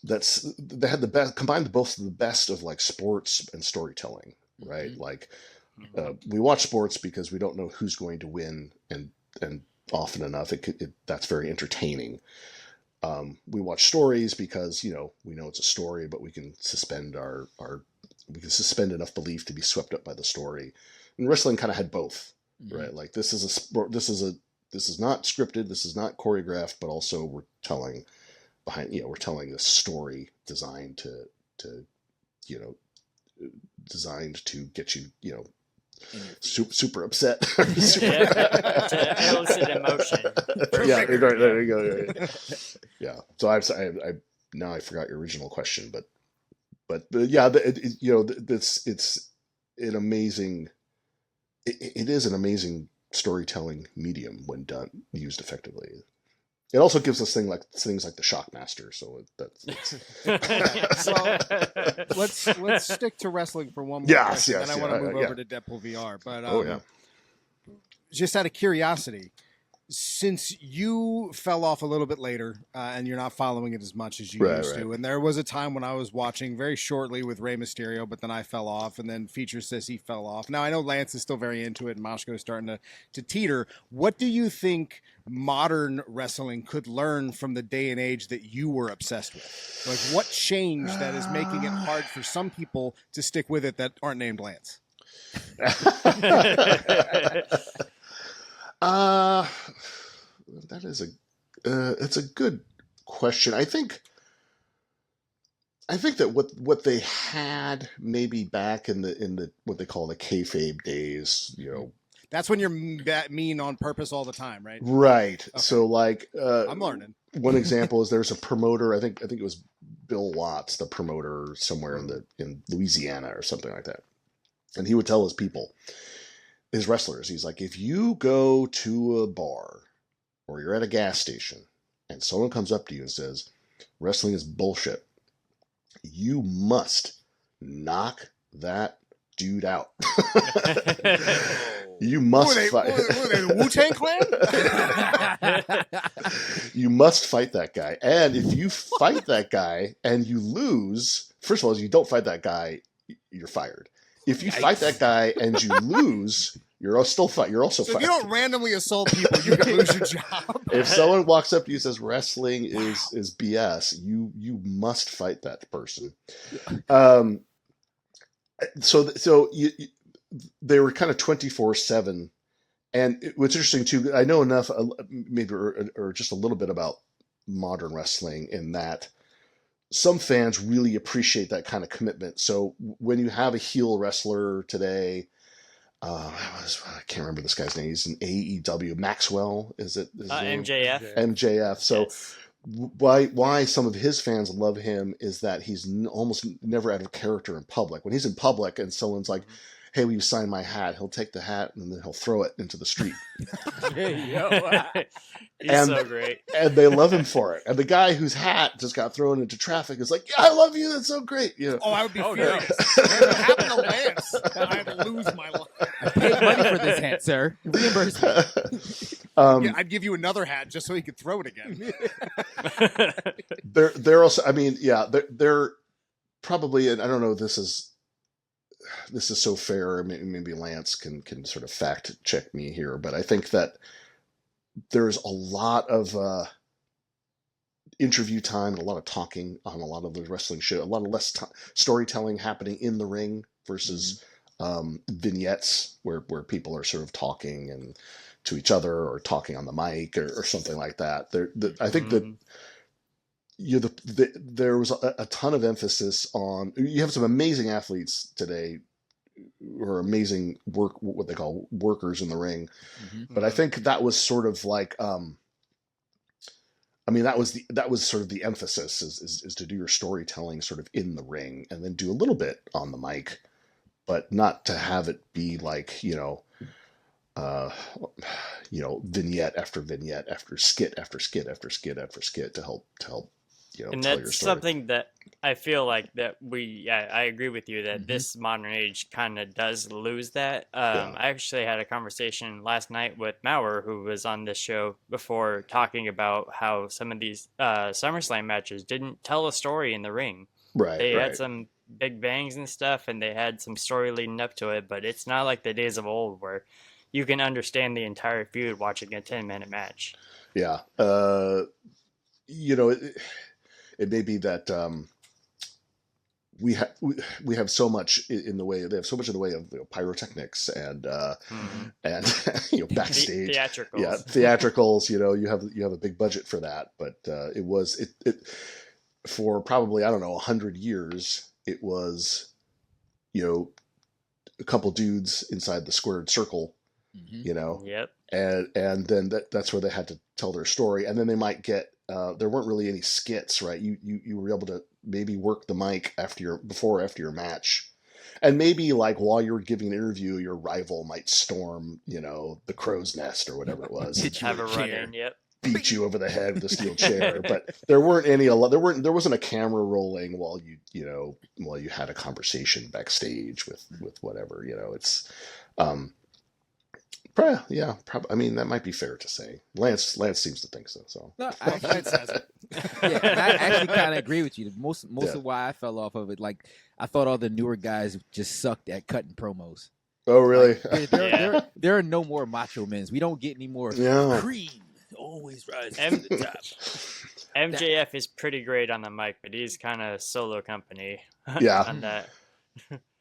they had the best, combined both the best of like sports and storytelling, right? Mm-hmm. Like, we watch sports because we don't know who's going to win, and often enough, that's very entertaining. We watch stories because, you know, we know it's a story, but we can suspend we can suspend enough belief to be swept up by the story. And wrestling kind of had both, mm-hmm. right? Like this is a sport. This is not scripted. This is not choreographed, but also we're telling a story designed to get you, you know, super upset. To elicit emotion. Yeah, there you go. Yeah. So I now I forgot your original question, but yeah, it's an amazing. It is an amazing storytelling medium when used effectively. It also gives us things like the Shockmaster. So so let's stick to wrestling for one more question. Then I want to move over to Deadpool VR. But just out of curiosity, since you fell off a little bit later and you're not following it as much as you used to, and there was a time when I was watching very shortly with Rey Mysterio, but then I fell off, and then Feature says he fell off. Now I know Lance is still very into it, and Moshko is starting to teeter. What do you think modern wrestling could learn from the day and age that you were obsessed with? Like, what changed that is making it hard for some people to stick with it that aren't named Lance? That is it's a good question. I think that what they had maybe back in the what they call the kayfabe days, you know, that's when you're mean on purpose all the time, right? Right. Okay. So like, I'm learning. One example is there's a promoter. I think it was Bill Watts, the promoter somewhere in Louisiana or something like that, and he would tell his wrestlers, he's like, if you go to a bar or you're at a gas station and someone comes up to you and says, wrestling is bullshit, you must knock that dude out. You must fight. The Wu-Tang Clan? You must fight that guy. And if you fight that guy and you lose, first of all, if you don't fight that guy, you're fired. If you fight that guy and you lose, you're also fired. So if you don't randomly assault people, you can lose your job. If someone walks up to you and says wrestling is BS, you must fight that person. So they were kind of 24/7, and what's interesting too, I know enough, maybe or just a little bit about modern wrestling in that some fans really appreciate that kind of commitment. So when you have a heel wrestler today, I can't remember this guy's name. He's in AEW. Maxwell, is it? MJF. MJF. So yes. Why some of his fans love him is that he's almost never out of character in public. When he's in public and someone's like, hey, will you sign my hat? He'll take the hat and then he'll throw it into the street. He's so great. And they love him for it. And the guy whose hat just got thrown into traffic is like, yeah, I love you. That's so great. You know? Oh, I would be furious. If it happened to Lance, I would lose my life. I paid money for this hat, sir. Reimburse me. I'd give you another hat just so he could throw it again. They're also, I mean, yeah, they're probably, and I don't know if this is so fair. Maybe Lance can sort of fact check me here, but I think that there's a lot of interview time and a lot of talking on a lot of the wrestling show, a lot of less storytelling happening in the ring versus vignettes where people are sort of talking and to each other or talking on the mic or something like that. I think that there was a ton of emphasis on, you have some amazing athletes today or amazing what they call workers in the ring. But I think that was sort of like, that was sort of the emphasis is to do your storytelling sort of in the ring and then do a little bit on the mic, but not to have it be like, vignette after vignette after skit after skit after skit after skit to help and tell your that's story. something that I feel like that I agree with you that this modern age kind of does lose that. I actually had a conversation last night with Maurer, who was on this show before, talking about how some of these SummerSlam matches didn't tell a story in the ring. Right. They had some big bangs and stuff, and they had some story leading up to it, but it's not like the days of old where you can understand the entire feud watching a 10-minute match. Yeah. It may be that we have so much in the way. They have so much in the way of pyrotechnics and backstage theatricals. Yeah, theatricals. You have a big budget for that, but it for probably 100 years. It was a couple dudes inside the squared circle. Yep. And then that's where they had to tell their story, and then they might get. There weren't really any skits, right? You were able to maybe work the mic after your match, and maybe like while you were giving an interview, your rival might storm, the crow's nest or whatever it was, have a run in, beat you over the head with a steel chair. But there weren't any. There wasn't a camera rolling while you had a conversation backstage with whatever. It's. Yeah, probably. That might be fair to say. Lance seems to think so. So no, Lance says it. Yeah, and I actually kind of agree with you. Most of why I fell off of it, like I thought all the newer guys just sucked at cutting promos. Oh, really? Like, there are no more macho men. We don't get any more cream. Always rise to the top. MJF is pretty great on the mic, but he's kind of solo company. Yeah. On that.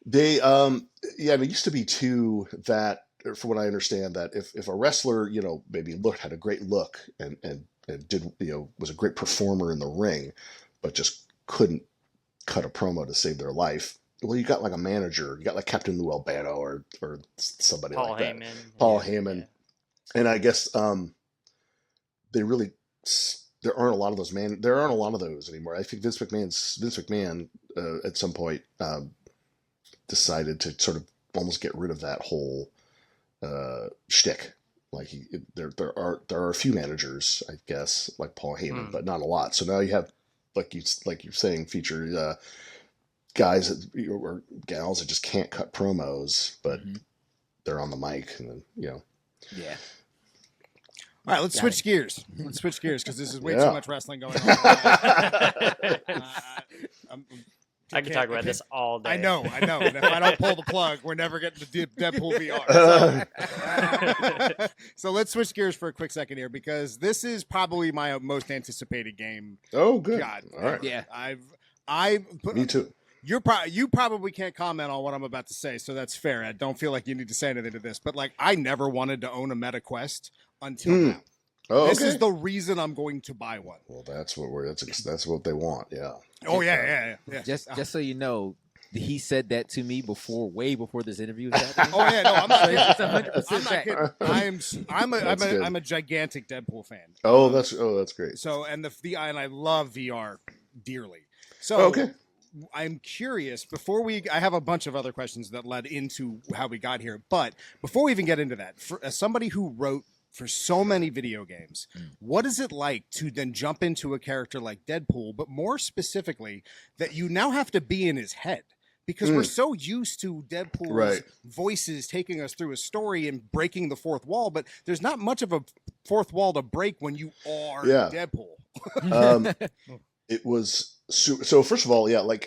They there used to be two that. From what I understand, that if a wrestler, maybe had a great look and did, was a great performer in the ring, but just couldn't cut a promo to save their life. Well, you got like a manager, you got like Captain Lou Albano or somebody Paul like Heyman. that. Paul Heyman. Yeah. And I guess they really there aren't a lot of those there aren't a lot of those anymore. I think Vince McMahon at some point decided to sort of almost get rid of that whole shtick. Like there are a few managers, I guess, like Paul Heyman, but not a lot. So now you have, like you're saying, feature guys or gals that just can't cut promos, but they're on the mic, and then Yeah. All right, let's switch gears. Let's switch gears because this is way too much wrestling going on. I can talk about this all day. I know. And if I don't pull the plug, we're never getting the Deadpool VR. So let's switch gears for a quick second here because this is probably my most anticipated game. Oh, good. God, all right. Yeah. Me too. You probably can't comment on what I'm about to say, so that's fair. I don't feel like you need to say anything to this, but like I never wanted to own a MetaQuest until now. Oh, this is the reason I'm going to buy one. Well, that's what they want. Yeah. Oh yeah. Just so you know, he said that to me way before this interview was happening. Oh yeah, no, I'm not kidding. I'm not kidding. I'm a gigantic Deadpool fan. Oh, that's great. So and I love VR dearly. So okay. I'm curious, I have a bunch of other questions that led into how we got here, but before we even get into that, as somebody who wrote for so many video games, what is it like to then jump into a character like Deadpool, but more specifically that you now have to be in his head? Because we're so used to Deadpool's voices taking us through a story and breaking the fourth wall, but there's not much of a fourth wall to break when you are Deadpool. It was so. First of all, it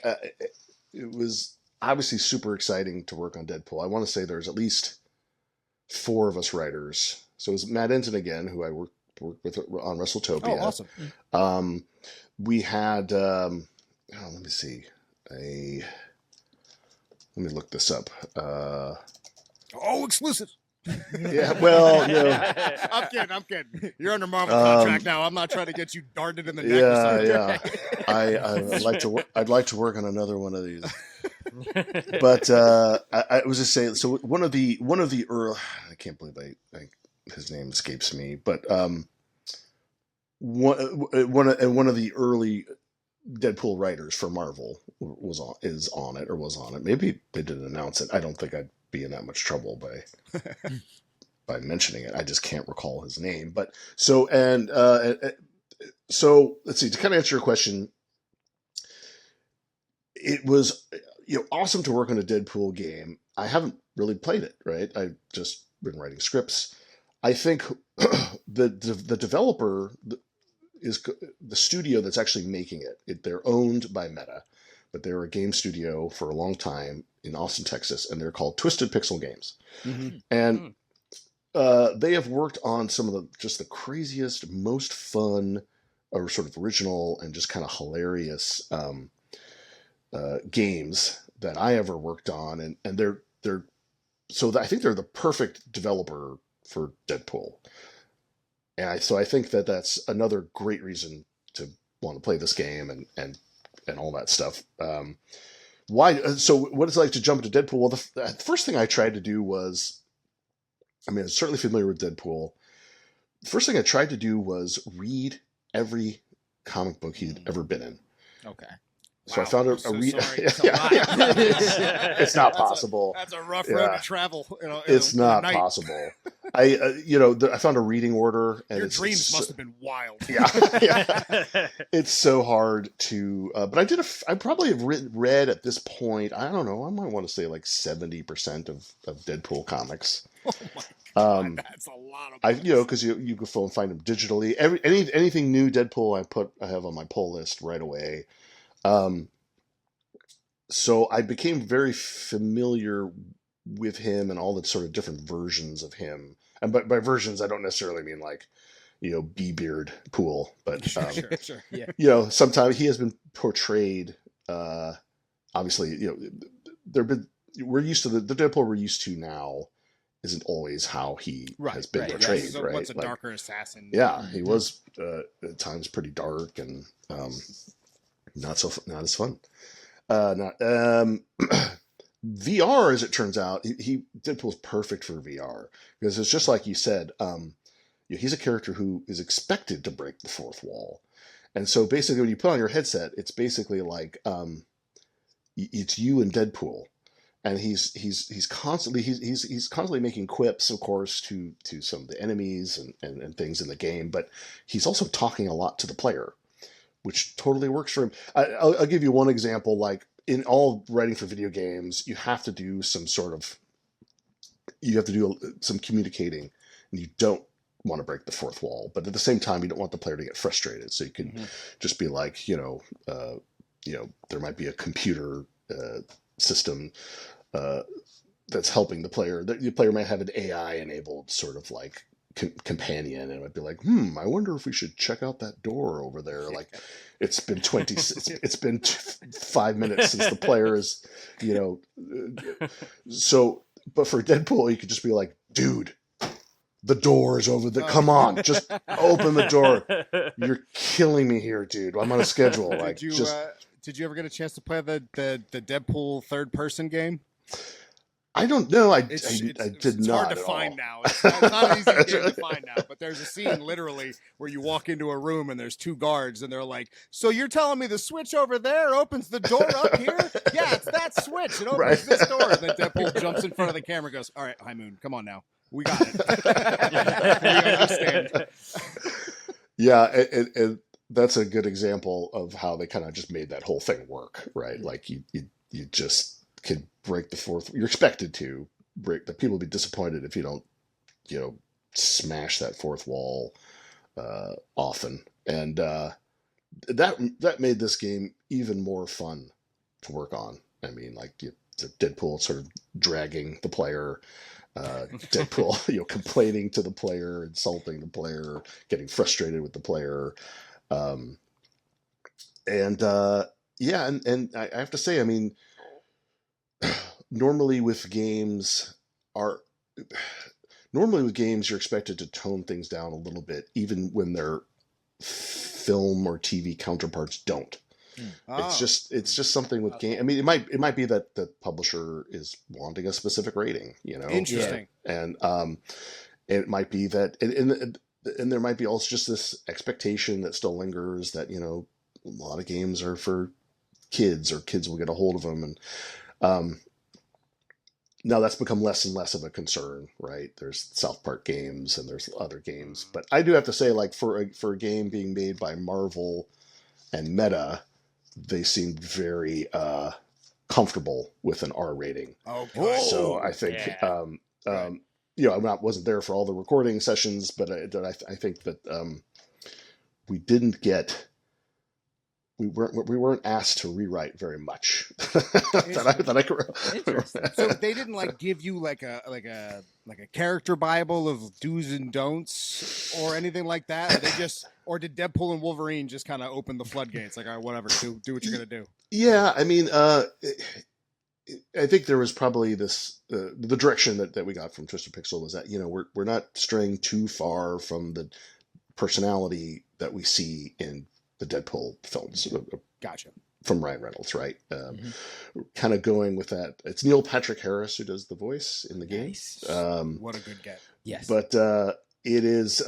was obviously super exciting to work on Deadpool. I want to say there's at least 4 of us writers. So it was Matt Enton again, who I worked with on Wrestletopia. Oh, awesome. we had, let me see, let me look this up. Exclusive. Yeah, well, I'm kidding. You're under Marvel contract now. I'm not trying to get you darted in the neck. Yeah. I'd like to work on another one of these. But I was just saying. So one of the early, I can't believe his name escapes me, but one of the early Deadpool writers for Marvel was on it. Maybe they didn't announce it. I don't think I'd be in that much trouble by mentioning it. I just can't recall his name. But so let's see, to kind of answer your question, it was awesome to work on a Deadpool game. I haven't really played it, right? I've just been writing scripts. I think the developer is the studio that's actually making it. They're owned by Meta, but they're a game studio for a long time in Austin, Texas, and they're called Twisted Pixel Games. Mm-hmm. And they have worked on some of the craziest, most fun, or sort of original and just kind of hilarious games that I ever worked on, and they're I think they're the perfect developer for Deadpool. And I think that's another great reason to want to play this game and all that stuff. Why? So what it's like to jump into Deadpool? Well, the first thing I tried to do was, I'm certainly familiar with Deadpool. The first thing I tried to do was read every comic book he'd ever been in. Okay. So I found a read. It's not possible. That's a rough road to travel. It's not possible. I found a reading order, and your dreams must have been wild. Yeah. It's so hard to. But I probably have read at this point. I don't know. I might want to say like 70% of Deadpool comics. Oh my God, that's a lot of books. Because you can find them digitally. Anything new Deadpool I have on my pull list right away. So I became very familiar with him and all the sort of different versions of him. And by versions, I don't necessarily mean like, B-beard pool, but, sure. Yeah. Sometimes he has been portrayed, obviously, we're used to the Deadpool we're used to now isn't always how he has been portrayed. Yes. So right. What's a darker assassin? Yeah. He was, at times pretty dark and, not as fun. VR, as it turns out, Deadpool's perfect for VR because it's just like you said. He's a character who is expected to break the fourth wall, and so basically, when you put on your headset, it's basically like it's you and Deadpool, and he's constantly making quips, of course, to some of the enemies and things in the game, but he's also talking a lot to the player, which totally works for him. I'll give you one example. Like in all writing for video games, you have to do some communicating, and you don't want to break the fourth wall, but at the same time, you don't want the player to get frustrated. So you can just be like, there might be a computer system that's helping the player. The player might have an AI enabled sort of like companion, and it might be like, I wonder if we should check out that door over there. Like it's been 5 minutes since the player is, so, but for Deadpool, you could just be like, dude, the door is over there. Come on, just open the door. You're killing me here, dude. I'm on a schedule. Like, did you ever get a chance to play the Deadpool third person game? I don't know. I did it's not. Hard to find now. It's not an easy game to find now. But there's a scene literally where you walk into a room and there's two guards and they're like, "So you're telling me the switch over there opens the door up here? Yeah, it's that switch. It opens this door." And then Deadpool jumps in front of the camera and goes, "All right, High Moon, come on now. We got it. We understand." Yeah, and that's a good example of how they kind of just made that whole thing work, right? Like you just could break the fourth. You're expected to break. The people will be disappointed if you don't, smash that fourth wall often, and that made this game even more fun to work on. I mean, like Deadpool sort of dragging the player. Deadpool, complaining to the player, insulting the player, getting frustrated with the player. and yeah, and I have to say, I mean, normally with games you're expected to tone things down a little bit, even when their film or TV counterparts don't. It's just something with game. I mean, it might be that the publisher is wanting a specific rating, you know. Interesting. And it might be that, and there might be also just this expectation that still lingers that, you know, a lot of games are for kids, or kids will get a hold of them, and now that's become less and less of a concern, right? There's South Park games and there's other games, but I do have to say, like, for a game being made by Marvel and Meta, they seemed very comfortable with an R rating. Oh, good. So I think, you know, wasn't there for all the recording sessions, but I think that we weren't asked to rewrite very much. So they didn't like give you like a character Bible of do's and don'ts or anything like that. Or did Deadpool and Wolverine just kind of open the floodgates? Like, all right, whatever, do what you're gonna do. Yeah, I mean, I think there was probably this the direction that we got from Twisted Pixel was that, you know, we're not straying too far from the personality that we see in the Deadpool films. Gotcha. From Ryan Reynolds, right? Kind of going with that. It's Neil Patrick Harris who does the voice in the game. Nice. What a good get. Yes. But it is,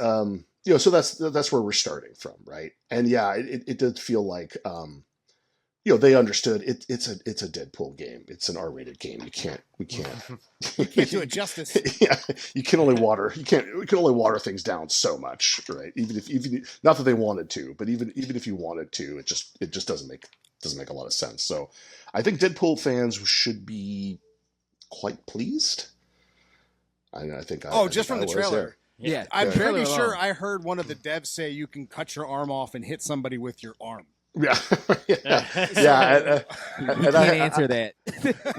you know, so that's where we're starting from, right? And yeah, it did feel like, you know, they understood it's a Deadpool game. It's an R-rated game. We can't You can't do it justice. Yeah, we can only water things down so much, right? Even not that they wanted to, but even if you wanted to, it just doesn't make a lot of sense. So I think Deadpool fans should be quite pleased. I think. Just from the trailer. Yeah, I'm pretty sure I heard one of the devs say you can cut your arm off and hit somebody with your arm. Yeah, yeah. You can't answer that.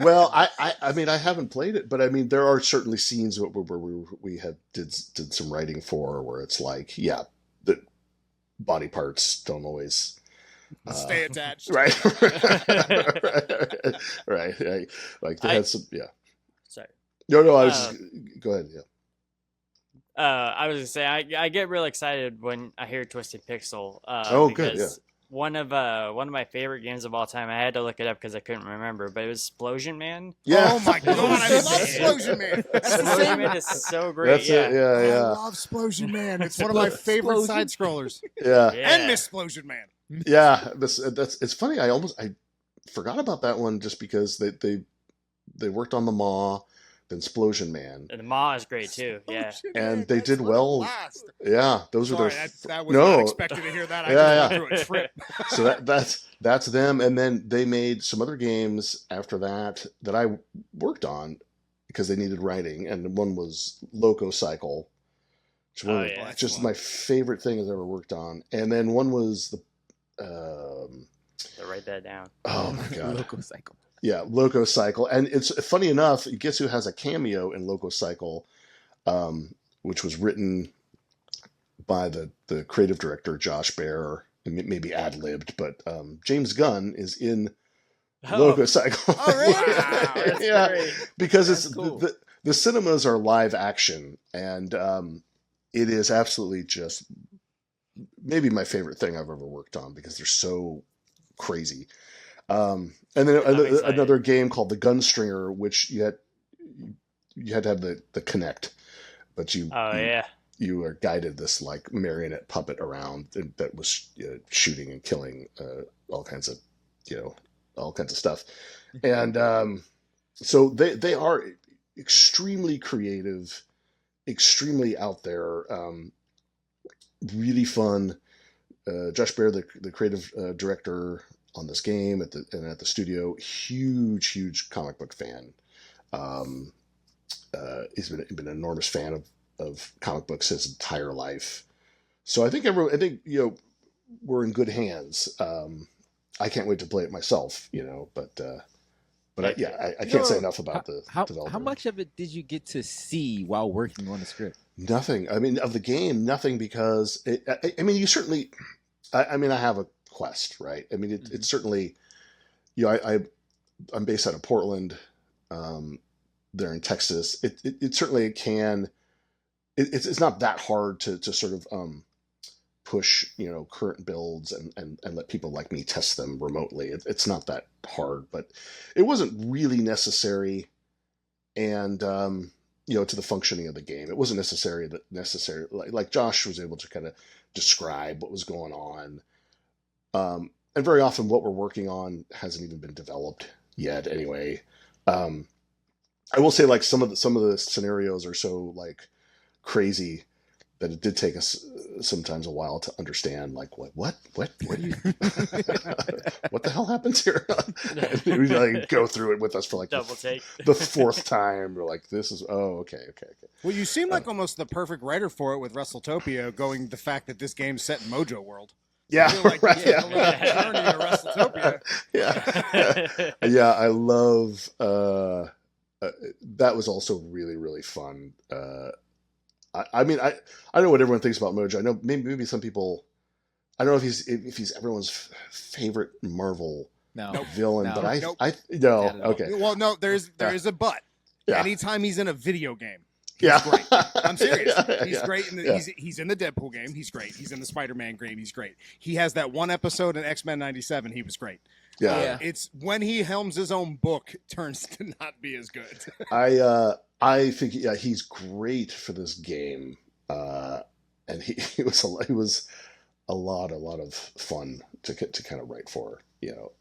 Well, I mean, I haven't played it, but I mean, there are certainly scenes where we have did some writing for where it's like, yeah, the body parts don't always stay attached, right? right. Like they had some, yeah. Sorry. No, I was just, go ahead. Yeah. I was gonna say I get real excited when I hear Twisted Pixel. Good. Yeah. One of my favorite games of all time. I had to look it up because I couldn't remember, but it was Explosion Man. Yeah. Oh my god, I love Explosion Man. Explosion Man is so great. That's it. Yeah. I love Explosion Man. It's one of my favorite side scrollers. Yeah. And Miss Explosion Man. Yeah. It's funny. I forgot about that one just because they worked on the Maw. Explosion Man. And the Maw is great too. Yeah. And they did well. Yeah, those were their. That was not expected to hear that. I just went through a trip. So that's them, and then they made some other games after that I worked on because they needed writing, and one was Loco Cycle, which was just my favorite thing I've ever worked on, and then one was the. So write that down. Oh my god, Loco Cycle. Yeah, Loco Cycle. And it's funny enough, guess who has a cameo in Loco Cycle, which was written by the creative director, Josh Baer, maybe ad-libbed, but James Gunn is in Loco Cycle. Oh, really? Wow, yeah, great. Because that's it's cool. the cinemas are live action, and it is absolutely just maybe my favorhad thing I've ever worked on because they're so crazy. And then another game called The Gunstringer, which you had to have the Kinect, but you were guided this like marionette puppet around that was shooting and killing all kinds of stuff, and so they are extremely creative, extremely out there, really fun. Josh Baer, the creative director on this game at the studio, huge comic book fan. He's been an enormous fan of comic books his entire life. So I think we're in good hands. I can't wait to play it myself, but I can't say enough about the developer. How much of it did you get to see while working on the script? Nothing. I mean, of the game, nothing, because you certainly. I have a quest, right? I mean, it's certainly, you know, I'm based out of Portland, there in Texas. It certainly can. It's not that hard to sort of push, you know, current builds and let people like me test them remotely. It's not that hard, but it wasn't really necessary. And you know, to the functioning of the game, it wasn't necessary like Josh was able to kind of describe what was going on. And very often what we're working on hasn't even been developed yet anyway. I will say, like, some of the scenarios are so like crazy that it did take us sometimes a while to understand, like, what do you what the hell happens here? We like go through it with us for like double take the fourth time. We're like, this is okay. Well, you seem like almost the perfect writer for it with Wrestletopia, going the fact that this game's set in Mojo World. Yeah, like, right. Yeah, journey to Wrestletopia. Yeah. I love. That was also really, really fun. I mean, I don't know what everyone thinks about Mojo. I know maybe some people. I don't know if he's everyone's favorite Marvel villain, but I no. Okay. Well, no, there is a but. Yeah. Anytime he's in a video game, he's great. I'm serious. He's great. He's in the Deadpool game. He's great. He's in the Spider-Man game. He's great. He has that one episode in X-Men '97. He was great. Yeah. It's when he helms his own book turns to not be as good. I think he's great for this game, and he was a lot of fun to kind of write for, you know.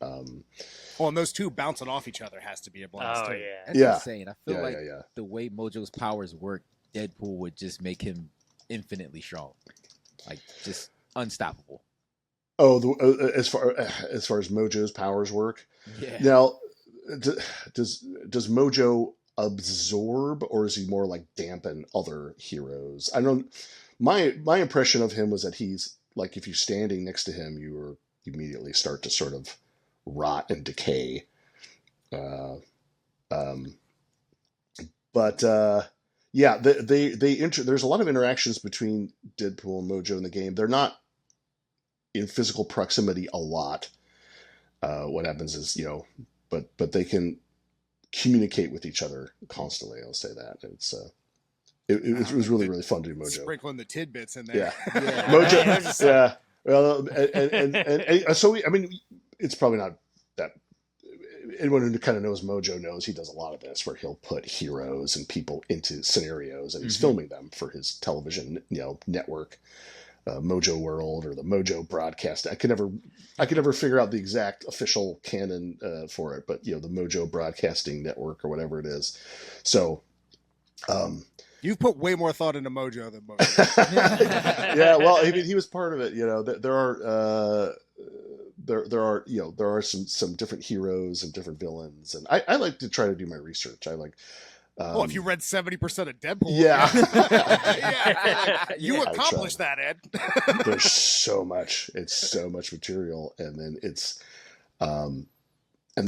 Well, and those two bouncing off each other has to be a blast. Oh too. yeah, That's insane. I feel like the way Mojo's powers work, Deadpool would just make him infinitely strong, like just unstoppable. Oh, as far as Mojo's powers work, Yeah. Now, does Mojo absorb, or is he more like dampen other heroes? I don't. My impression of him was that he's like, if you're standing next to him, you immediately start to sort of rot and decay. But yeah, there's a lot of interactions between Deadpool and Mojo in the game. They're not in physical proximity a lot. What happens is, you know, but they can communicate with each other constantly. I'll say that. It was really, really fun to do Mojo. Sprinkling the tidbits in there. Yeah. Mojo. Yeah. Well, and so I mean, it's probably not that. Anyone who kind of knows Mojo knows he does a lot of this, where he'll put heroes and people into scenarios, and he's filming them for his television, you know, network, Mojo World, or the Mojo broadcast. I could never figure out the exact official canon for it, but you know, the Mojo Broadcasting Network or whatever it is. So, you've put way more thought into Mojo than Mojo. Yeah, well, I mean, he was part of it. You know, there are some different heroes and different villains, and I like to try to do my research. I like. Well, if you read 70% of Deadpool, yeah, you accomplished that, Ed. There's so much. It's so much material, and then and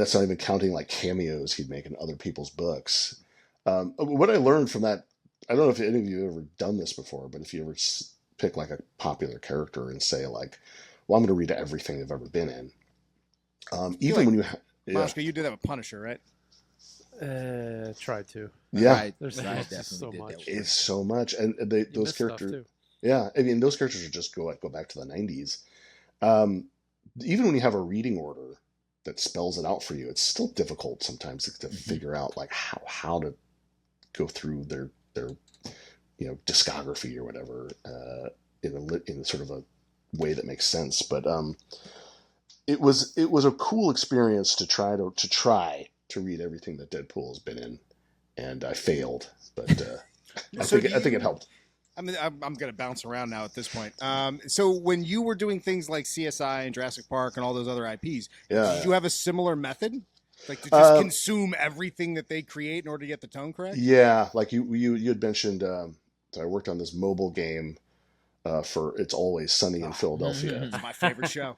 that's not even counting like cameos he'd make in other people's books. What I learned from that, I don't know if any of you have ever done this before, but if you ever pick like a popular character and say like, well, I'm going to read everything they've ever been in. Even when you, Mashka, you did that with Punisher, right? Tried to. Yeah, There's so much. It's so much, and those characters. Yeah, I mean, those characters are just go back to the 90s. Even when you have a reading order that spells it out for you, it's still difficult sometimes to figure out like how to go through their you know, discography or whatever in sort of a way that makes sense. But it was a cool experience to try to read everything that Deadpool has been in, and I failed, but I think it helped. I mean, I'm going to bounce around now at this point. So when you were doing things like CSI and Jurassic Park and all those other IPs, did you have a similar method? Like to just consume everything that they create in order to get the tone correct? Yeah, like you had mentioned, that I worked on this mobile game for It's Always Sunny in Philadelphia. It's my favorite show.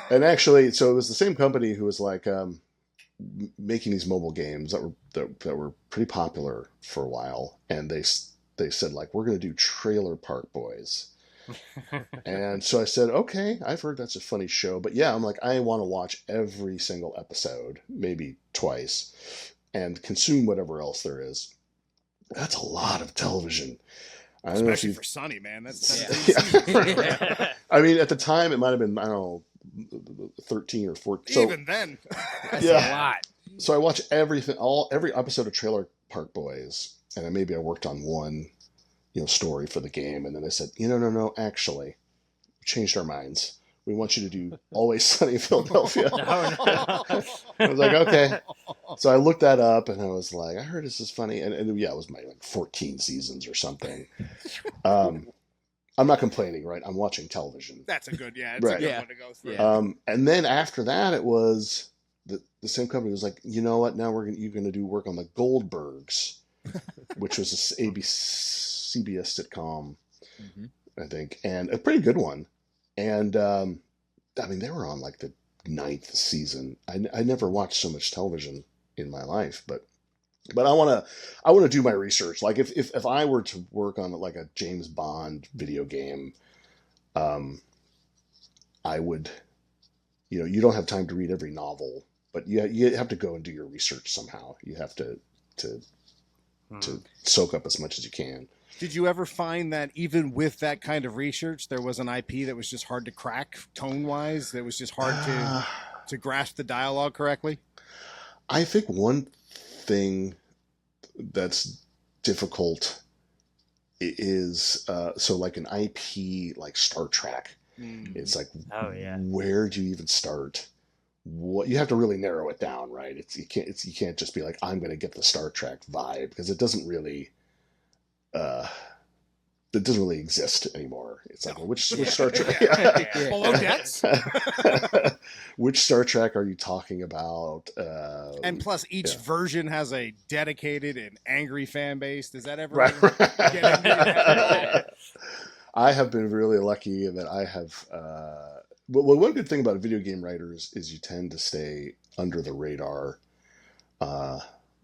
And actually, so it was the same company who was like making these mobile games that were pretty popular for a while, and they said like, we're going to do Trailer Park Boys, And so I said, okay, I've heard that's a funny show. But yeah, I'm like, I want to watch every single episode, maybe twice, and consume whatever else there is. That's a lot of television. I don't Especially know if for Sunny, man. That's yeah. I mean, at the time, it might have been, I don't know, 13 or 14. Even then. That's a lot. So I watch every episode of Trailer Park Boys, and maybe I worked on one, story for the game, and then I said, no, actually, we changed our minds. We want you to do Always Sunny in Philadelphia. No. I was like, okay. So I looked that up, and I was like, I heard this is funny, and yeah, it was my 14 seasons or something. I'm not complaining, right? I'm watching television. That's a good, it's Right. a good one to go through. Yeah. And then after that, it was the same company was like, you know what? Now you're going to do work on the Goldbergs, which was a CBS sitcom, I think, and a pretty good one. And I mean, they were on like the 9th season. I never watched so much television in my life, but I want to do my research. Like if I were to work on like a James Bond video game, I would, you don't have time to read every novel, but you have to go and do your research somehow. You have to soak up as much as you can. Did you ever find that even with that kind of research, there was an IP that was just hard to crack tone-wise? That was just hard to grasp the dialogue correctly? I think one thing that's difficult is so like an IP like Star Trek. It's like, oh yeah, where do you even start? What you have to really narrow it down, right? You can't just be like, I'm going to get the Star Trek vibe, because it doesn't really exist anymore. It's like, well, which Star Trek? Below decks. Which Star Trek are you talking about? And plus, each version has a dedicated and angry fan base. Does that ever Right. get into your head? I have been really lucky that I have. Well, one good thing about video game writers is you tend to stay under the radar.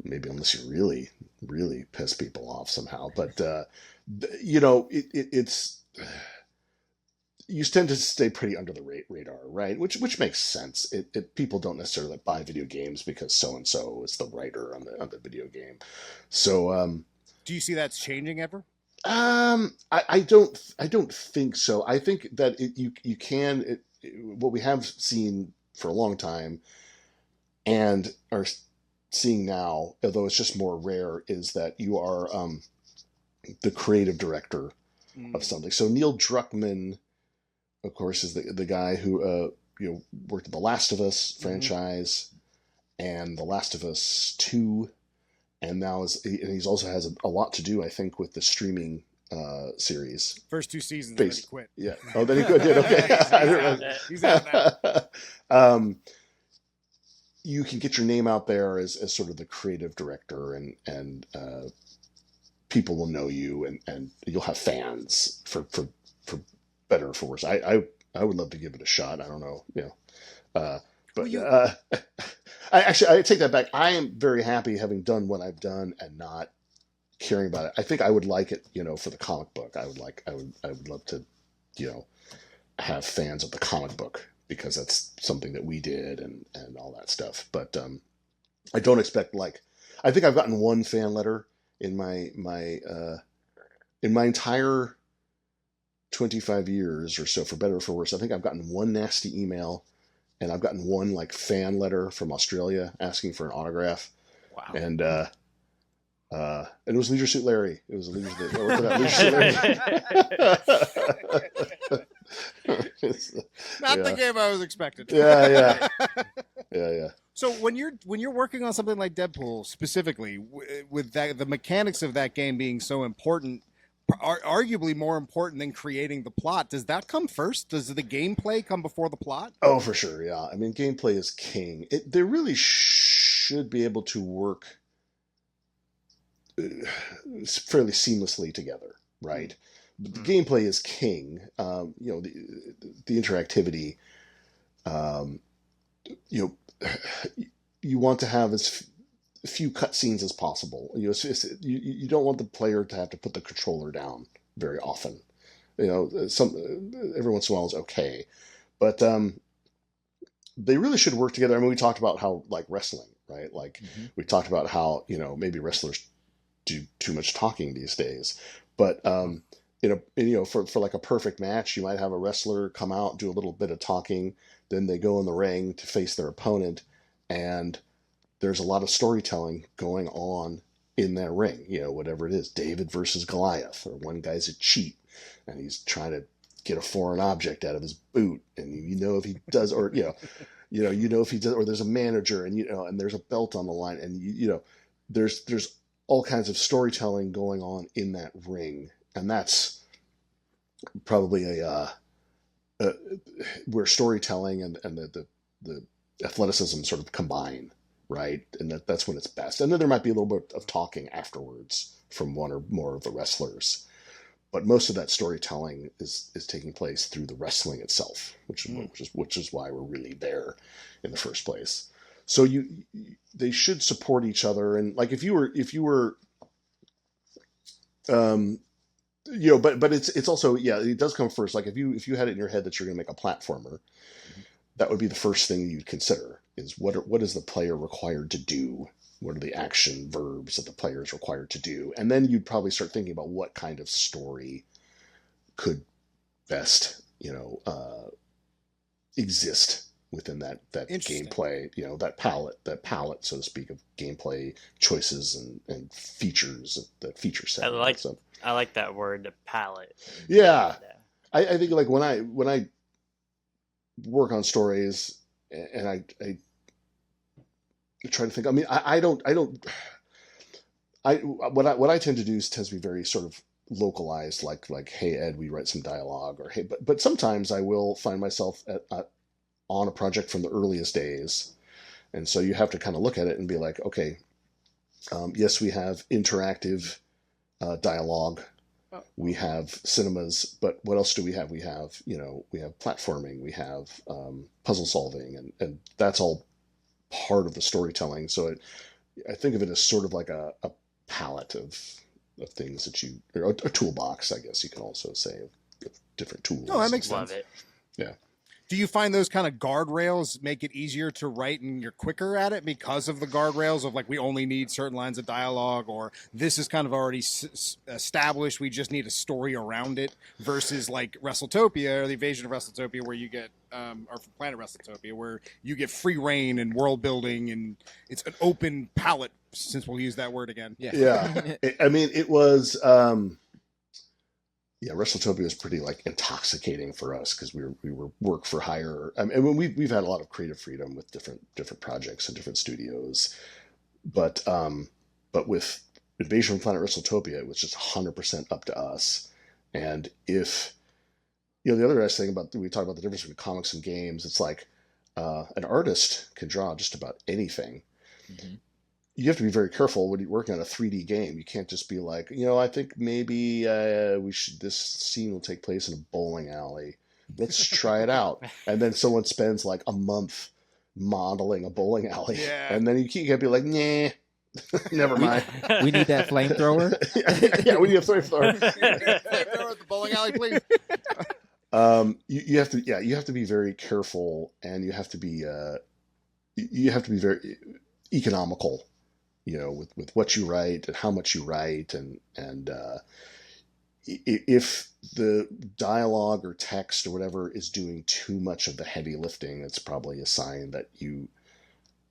Maybe unless you really, really piss people off somehow, but it's you tend to stay pretty under the radar, right? Which makes sense. People don't necessarily buy video games because so and so is the writer on the video game. So, do you see that's changing ever? I don't think so. I think that you can. What we have seen for a long time, and are seeing now, although it's just more rare, is that you are the creative director of something. So Neil Druckmann, of course, is the guy who worked at the Last of Us franchise and the Last of Us 2, and now he's also has a lot to do, I think, with the streaming series. First 2 seasons, then he quit. Yeah. Oh, then he quit. Did okay. He's out now. You can get your name out there as sort of the creative director, and people will know you, and you'll have fans for better or for worse. I would love to give it a shot. I don't know, but I take that back. I am very happy having done what I've done and not caring about it. I think I would like it, for the comic book. I would love to, have fans of the comic book, because that's something that we did and all that stuff. But I don't expect, I think I've gotten one fan letter in my entire 25 years or so, for better or for worse. I think I've gotten one nasty email, and I've gotten one fan letter from Australia asking for an autograph. Wow. And it was Leisure Suit Larry. It was I worked for that Leisure Suit Larry. Not the game I was expecting. Yeah. So when you're working on something like Deadpool specifically, with the mechanics of that game being so important, arguably more important than creating the plot, does that come first? Does the gameplay come before the plot? Oh, for sure. Yeah. I mean, gameplay is king. They really should be able to work fairly seamlessly together, right? But the gameplay is king. The interactivity. You want to have as few cutscenes as possible. You don't want the player to have to put the controller down very often. every once in a while is okay, but they really should work together. I mean, we talked about how like wrestling, right? Like we talked about how maybe wrestlers do too much talking these days, but for like a perfect match, you might have a wrestler come out, do a little bit of talking, then they go in the ring to face their opponent, and there's a lot of storytelling going on in that ring. Whatever it is, David versus Goliath, or one guy's a cheat and he's trying to get a foreign object out of his boot, and if he does, or if he does, or there's a manager, and and there's a belt on the line, and there's all kinds of storytelling going on in that ring, and that's probably where storytelling and the athleticism sort of combine, right? And that's when it's best. And then there might be a little bit of talking afterwards from one or more of the wrestlers. But most of that storytelling is taking place through the wrestling itself, which is why we're really there in the first place. So they should support each other, and like if you were, but it's also it does come first. Like if you had it in your head that you're going to make a platformer, that would be the first thing you'd consider is what is the player required to do. What are the action verbs that the player is required to do? And then you'd probably start thinking about what kind of story could best, exist within that gameplay, that palette, so to speak, of gameplay choices and features, that feature set. I like that word, the palette. Yeah. I think like when I work on stories and I try to think. I mean, what I tend to do tends to be very sort of localized, like, hey Ed, we write some dialogue, or hey, but sometimes I will find myself on a project from the earliest days, and so you have to kind of look at it and be like, okay, yes, we have interactive dialogue, we have cinemas, but what else do we have? We have we have platforming, we have puzzle solving, and that's all part of the storytelling. So I think of it as sort of like a palette of things that or a toolbox, I guess you can also say, of different tools. No, that makes sense. Love it. Yeah. Do you find those kind of guardrails make it easier to write and you're quicker at it because of the guardrails of like, we only need certain lines of dialogue, or this is kind of already established, we just need a story around it, versus like Wrestletopia, or the Invasion of Wrestletopia, where you get, or From Planet Wrestletopia, where you get free reign and world building, and it's an open palette, since we'll use that word again. Yeah. I mean, it was... Wrestletopia was pretty like intoxicating for us because we were work for hire. I mean, we've had a lot of creative freedom with different projects and different studios, but with Invasion of Planet Wrestletopia, it was just 100% up to us. And if the other nice thing about, we talk about the difference between comics and games, it's like an artist can draw just about anything. Mm-hmm. You have to be very careful when you're working on a 3D game. You can't just be like, I think maybe this scene will take place in a bowling alley. Let's try it out. And then someone spends like a month modeling a bowling alley. Yeah. And then you can't be like, nah, never mind. We need that flamethrower. Yeah, we need a flamethrower. Flamethrower at the bowling alley, please. You have to be very careful, and you have to be very economical. With what you write and how much you write, and if the dialogue or text or whatever is doing too much of the heavy lifting, it's probably a sign that you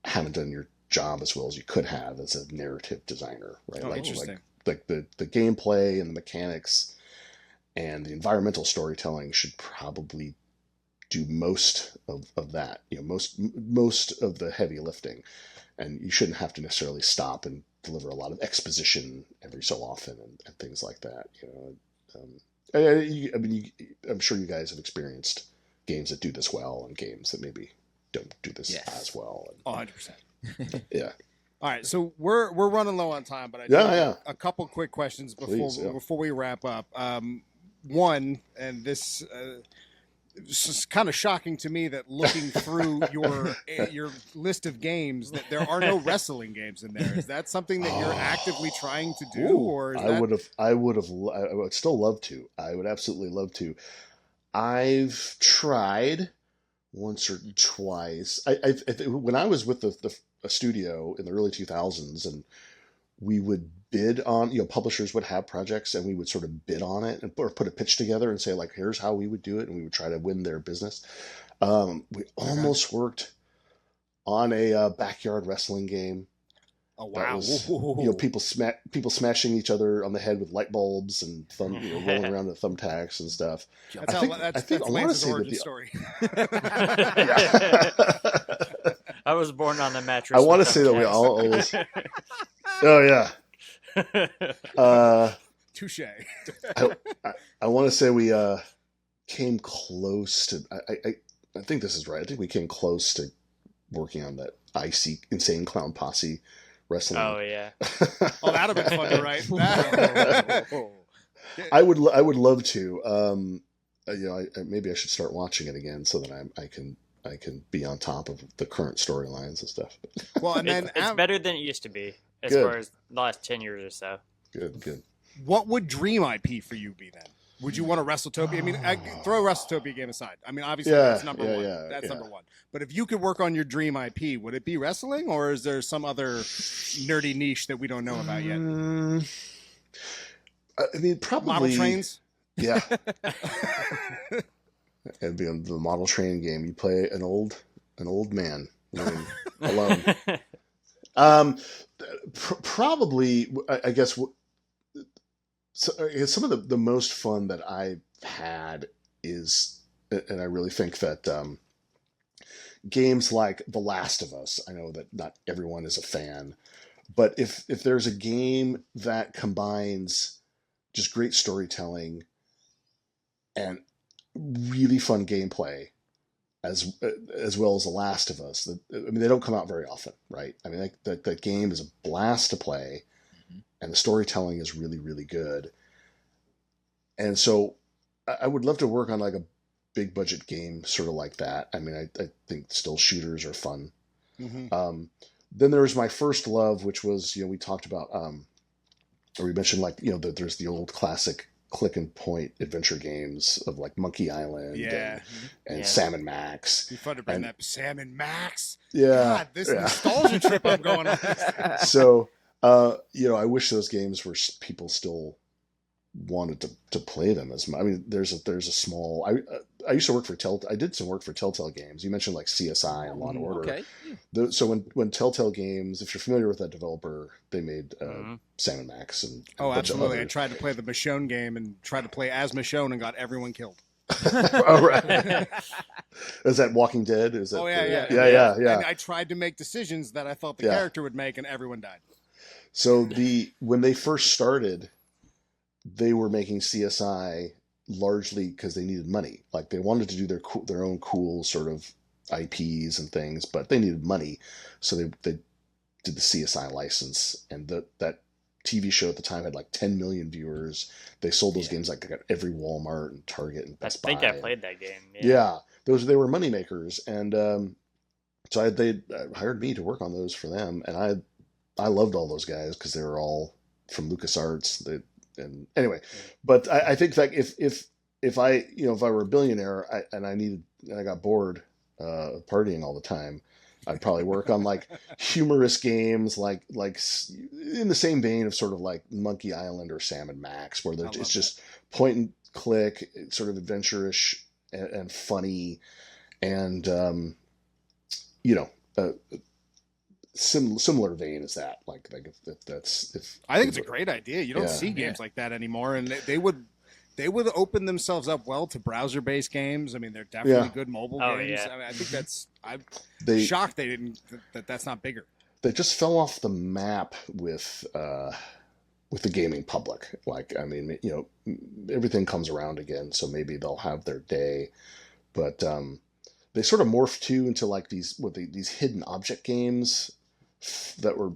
haven't done your job as well as you could have as a narrative designer, right? Interesting. Like the gameplay and the mechanics and the environmental storytelling should probably do most of that, most of the heavy lifting. And you shouldn't have to necessarily stop and deliver a lot of exposition every so often and things like that. I'm sure you guys have experienced games that do this well and games that maybe don't do this as well. 100%. Yeah. All right, so we're running low on time, but I have a couple quick questions before we wrap up. One, and this it's kind of shocking to me that looking through your list of games that there are no wrestling games in there. Is that something that you're actively trying to do, or is I would still love to. I would absolutely love to. I've tried once or twice. When I was with a studio in the early 2000s, and we would bid on, publishers would have projects and we would sort of bid on it or put a pitch together and say, like, here's how we would do it. And we would try to win their business. We almost worked on a backyard wrestling game. Oh, wow. Was, people smashing each other on the head with light bulbs and rolling around with thumbtacks and stuff. That's Lance's origin story. I was born on the mattress. I want to say that we all always. Oh yeah. Touche. I want to say we came close to. I think this is right. I think we came close to working on that icy Insane Clown Posse wrestling. Oh yeah. Oh, that'd have been fun to write. I would love to. Maybe I should start watching it again so that I can be on top of the current storylines and stuff. Well, and then it's better than it used to be as Good. far as the last 10 years or so. Good. What would dream IP for you be then? Would you want a WrestleTopia? I mean, throw a WrestleTopia game aside. I mean, obviously that's number one. That's number one. But if you could work on your dream IP, would it be wrestling, or is there some other nerdy niche that we don't know about yet? I mean, probably model trains. Yeah. It'd be the model train game. You play an old man alone. Probably, I guess. So, some of the most fun that I've had is, and I really think that games like The Last of Us. I know that not everyone is a fan, but if there's a game that combines just great storytelling and really fun gameplay, as well as The Last of Us. They don't come out very often, right? I mean, that game is a blast to play, and the storytelling is really, really good. And so, I would love to work on like a big budget game, sort of like that. I mean, I think still shooters are fun. Mm-hmm. Then there was my first love, which was we talked about, or we mentioned that there's the old classic click and point adventure games of like Monkey Island and Sam and Max. You fun to bring that Sam and Max. Yeah. God, this nostalgia trip I'm going on. So, I wish those games were people still wanted to play them as much. I mean, there's a small. I used to work for I did some work for Telltale Games. You mentioned like CSI and Law and Order. Okay. So when Telltale Games, if you're familiar with that developer, they made Sam and Max and a bunch absolutely. of others. I tried to play the Michonne game and tried to play as Michonne and got everyone killed. Oh right. Is that Walking Dead? Is that? Yeah. And I tried to make decisions that I thought the character would make, and everyone died. So when they first started, they were making CSI largely because they needed money. Like they wanted to do their own cool sort of IPs and things, but they needed money, so they did the CSI license, and that TV show at the time had like 10 million viewers. They sold those games like at every Walmart and Target and Best Buy. I think I played that game. Yeah, they were money makers, and so they hired me to work on those for them, and I loved all those guys because they were all from LucasArts. And anyway, but I think like if I were a billionaire and I got bored partying all the time, I'd probably work on like humorous games like in the same vein of sort of like Monkey Island or Sam and Max, where it's just point and click, sort of adventurous and funny, and similar vein as that. Like if I think it's a great idea. You don't see games like that anymore, and they would open themselves up well to browser-based games. I mean, they're definitely good mobile games. Yeah. I mean, I think I'm shocked they didn't that's not bigger. They just fell off the map with the gaming public. Like, I mean, everything comes around again, so maybe they'll have their day, but they sort of morphed too into like these hidden object games that were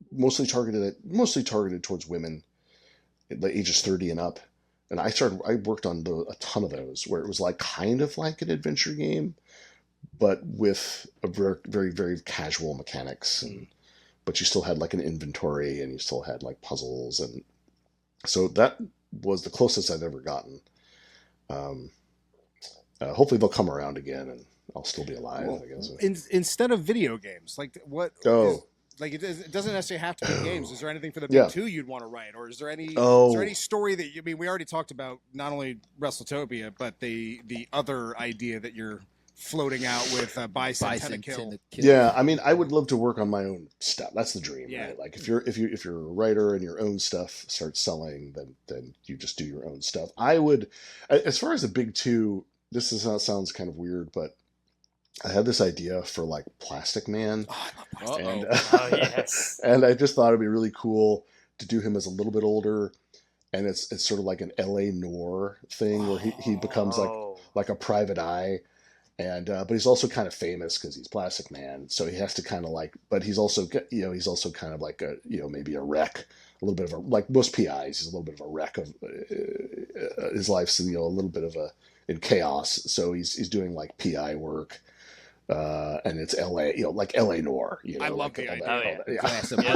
mostly targeted towards women, the ages 30 and up. and I worked on a ton of those where it was like kind of like an adventure game, but with a very, very, very casual mechanics, but you still had like an inventory and you still had like puzzles, and so that was the closest I've ever gotten. Hopefully they'll come around again and I'll still be alive, I guess. Instead of video games, like what? Like it doesn't necessarily have to be games. Is there anything for the big two you'd want to write, or is there any story that you? I mean, we already talked about not only Wrestletopia, but the other idea that you're floating out with Bicentennial. Yeah, I mean, I would love to work on my own stuff. That's the dream, right? Like if you're a writer and your own stuff starts selling, then you just do your own stuff. I would, as far as the big two, sounds kind of weird, but I had this idea for like Plastic Man. Oh, I love Plastic Man. Yes. And I just thought it'd be really cool to do him as a little bit older, and it's sort of like an LA noir thing where he becomes like a private eye, and but he's also kind of famous because he's Plastic Man, so he has to kind of like, but he's also kind of like maybe a wreck, a little bit of a, like most PIs, he's a little bit of a wreck of his life's a little bit of in chaos, so he's doing like PI work. And it's LA, like LA noir. I love like the idea. I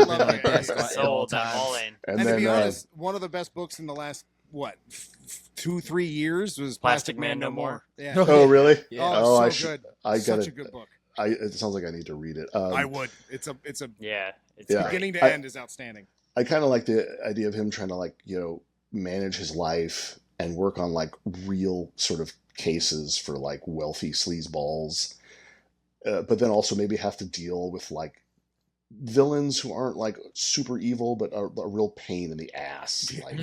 love the idea. Sold all in. And to then, be honest, one of the best books in the last 2-3 years was Plastic Man No More. Yeah. Oh, really? Yeah. Oh, so good. Such a good book. It sounds like I need to read it. I would. It's beginning to end is outstanding. I kind of like the idea of him trying to manage his life and work on like real sort of cases for like wealthy sleazeballs. But then also maybe have to deal with like villains who aren't like super evil, but are a real pain in the ass. Like,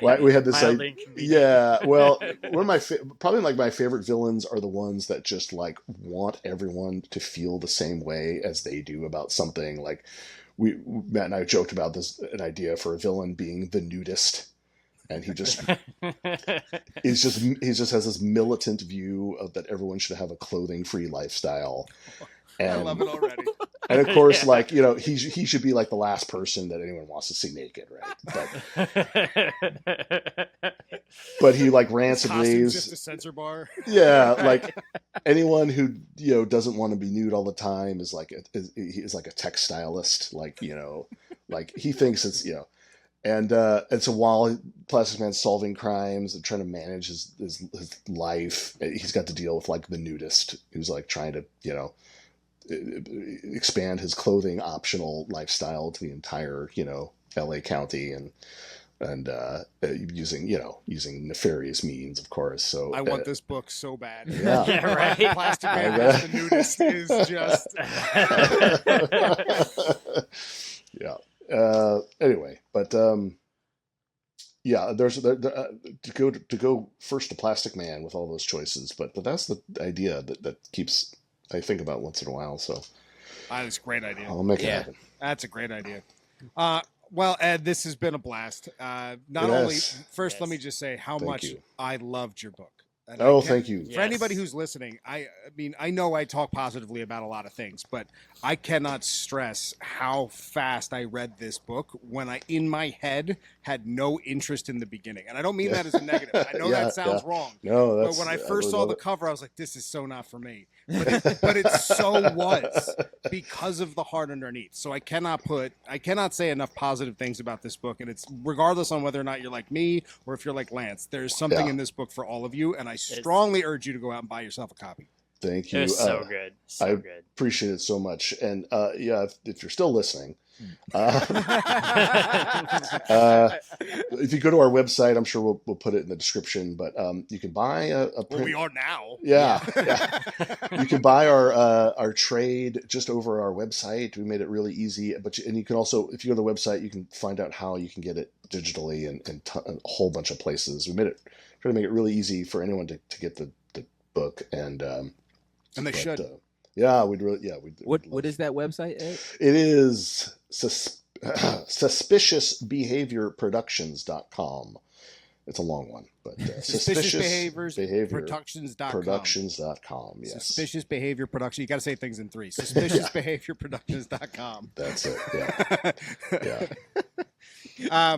right? We had this well, one of my probably like my favorite villains are the ones that just like want everyone to feel the same way as they do about something. Like Matt and I joked about an idea for a villain being the nudist. And he just he just has this militant view of that everyone should have a clothing-free lifestyle. And, I love it already. And of course, he should be like the last person that anyone wants to see naked, right? But he like rants and raves. Just a censor bar. Yeah, like anyone who doesn't want to be nude all the time is like a textilist. Like he thinks it's And so while Plastic Man's solving crimes and trying to manage his life, he's got to deal with like the nudist who's like trying to expand his clothing optional lifestyle to the entire LA County and using nefarious means, of course. So I want this book so bad. Yeah, right. Plastic Man as the nudist is just. Yeah. Anyway, but there's to go first to Plastic Man with all those choices, but that's the idea that keeps I think about once in a while. So that's a great idea. I'll make it happen. That's a great idea. Well, Ed, this has been a blast. Let me just say how much I loved your book. And thank you. For anybody who's listening, I mean, I know I talk positively about a lot of things, but I cannot stress how fast I read this book when I, in my head, had no interest in the beginning. And I don't mean that as a negative. I know that sounds wrong. No, but when I first saw the cover, I was like, this is so not for me. But it so was because of the heart underneath. So I cannot say enough positive things about this book. And it's regardless on whether or not you're like me or if you're like Lance, there's something in this book for all of you. And I strongly urge you to go out and buy yourself a copy. Thank you. It was so good. I appreciate it so much. And if you're still listening, if you go to our website, I'm sure we'll put it in the description, but you can buy a print. Well, we are now. Yeah. You can buy our trade just over our website. We made it really easy, and you can also, if you go to the website, you can find out how you can get it digitally and a whole bunch of places. We try to make it really easy for anyone to get the book, and they should. We'd really, What is that website, Ed? It is suspiciousbehaviorproductions.com. It's a long one, but suspiciousbehaviorproductions.com. Yes. Suspicious Behavior Production. You got to say things in three. Suspiciousbehaviorproductions.com. That's it. Yeah. Yeah.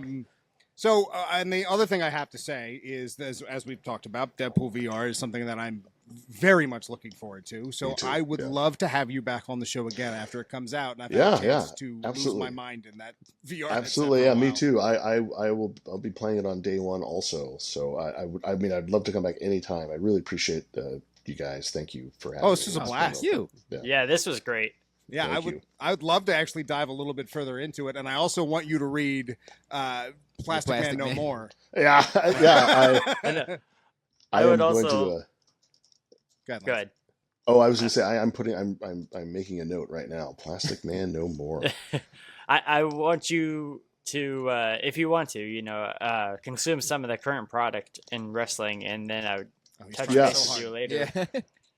So, and the other thing I have to say is, as we've talked about, Deadpool VR is something that I'm very much looking forward to. So too, I would yeah. love to have you back on the show again after it comes out, and I've had a chance to lose my mind in that VR. Absolutely, yeah, me too. I'll be playing it on day one also. So I'd love to come back anytime. I really appreciate you guys. Thank you for having me. This was a blast. Yeah, this was great. Yeah, I would love to actually dive a little bit further into it, and I also want you to read Plastic Man No More. Yeah. I would also. Go ahead. Oh, I was going to say I'm making a note right now. Plastic Man No More. I want you to, if you want to, consume some of the current product in wrestling, and then I would touch base with you later. Yeah.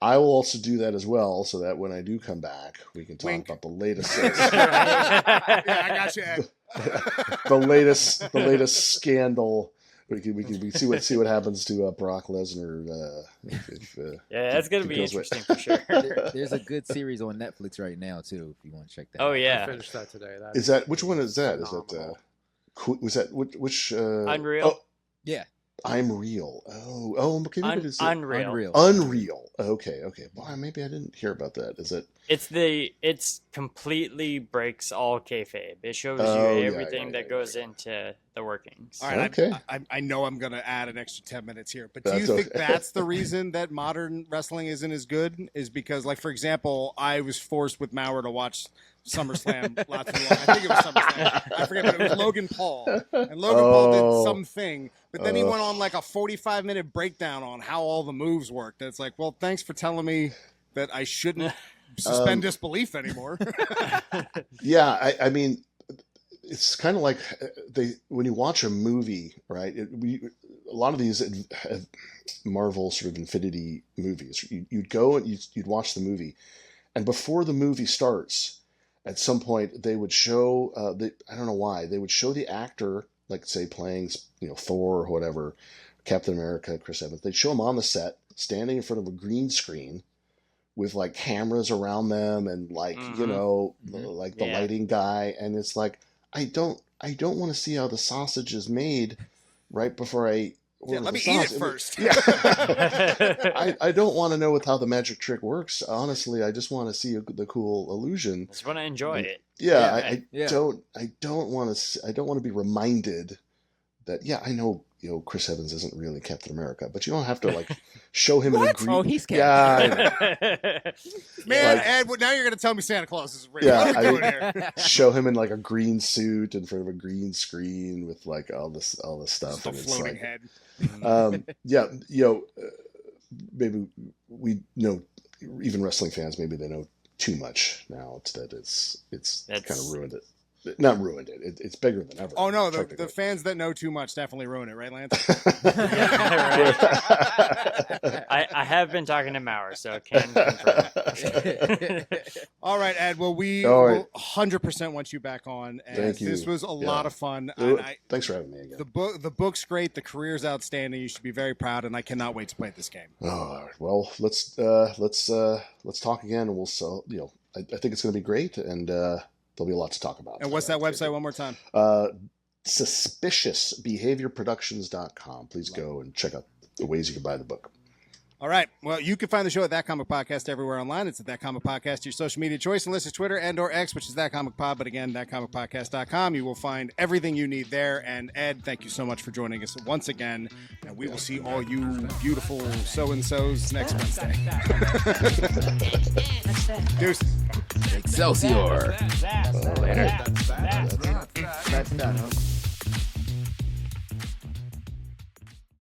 I will also do that as well, so that when I do come back, we can talk about the latest. Yeah, I got you, Ed. the latest scandal. We can see what happens to Brock Lesnar. That's going to be interesting for sure. There's a good series on Netflix right now too, if you want to check that. Oh out. yeah, I finished that today. Which one is that? Phenomenal. Is that which? Unreal. Oh, yeah. I'm Real. Oh, okay. Maybe Unreal. Okay. Boy, maybe I didn't hear about that. Is it? It's completely breaks all kayfabe. It shows you everything that goes into the workings. All right. Okay. I know I'm going to add an extra 10 minutes here, but do you think that's the reason that modern wrestling isn't as good? Is because, like, for example, I was forced with Maurer to watch SummerSlam not too long. I think it was SummerSlam. I forget, but it was Logan Paul. And Logan Paul did something, but then he went on like a 45-minute breakdown on how all the moves worked. And it's like, well, thanks for telling me that I shouldn't suspend disbelief anymore. Yeah, I mean, it's kind of like when you watch a movie, right? A lot of these Marvel sort of Infinity movies, you'd go and you'd watch the movie, and before the movie starts, at some point they would show I don't know why they would show the actor, like say playing Thor or whatever, Captain America, Chris Evans. They'd show him on the set, standing in front of a green screen, with like cameras around them and like like the lighting guy, and it's like I don't want to see how the sausage is made right before I let me eat it first. Yeah. I don't want to know how the magic trick works. Honestly, I just want to see the cool illusion. Just want to enjoy it. Yeah, I don't want to be reminded that I know Chris Evans isn't really Captain America, but you don't have to like show him in a green. Oh, he's Captain. Yeah, man, Ed. Now you're going to tell me Santa Claus is real. Yeah, what are you doing here? Show him in like a green suit in front of a green screen with like all this stuff. Just a floating head. Maybe we know, even wrestling fans, maybe they know too much now. It's kind of ruined it. Not ruined it. It's bigger than ever. Oh no, the fans that know too much definitely ruin it, right, Lance? I have been talking to Maurer, so can confirm. All right, Ed. Well, we will 100% want you back on. And Thank you. This was a lot of fun. Thanks for having me again. The book's great. The career's outstanding. You should be very proud, and I cannot wait to play this game. Oh, well, let's talk again, and we'll I think it's going to be great, and there'll be a lot to talk about. And what's that website one more time? SuspiciousBehaviorProductions.com. Please go and check out the ways you can buy the book. All right. Well, you can find the show at That Comic Podcast everywhere online. It's at That Comic Podcast, your social media choice, unless it's Twitter and or X, which is That Comic Pod. But again, ThatComicPodcast.com. You will find everything you need there. And Ed, thank you so much for joining us once again. And we will see all you beautiful so-and-sos next Wednesday. Deuces. Excelsior. Later. That's done, huh?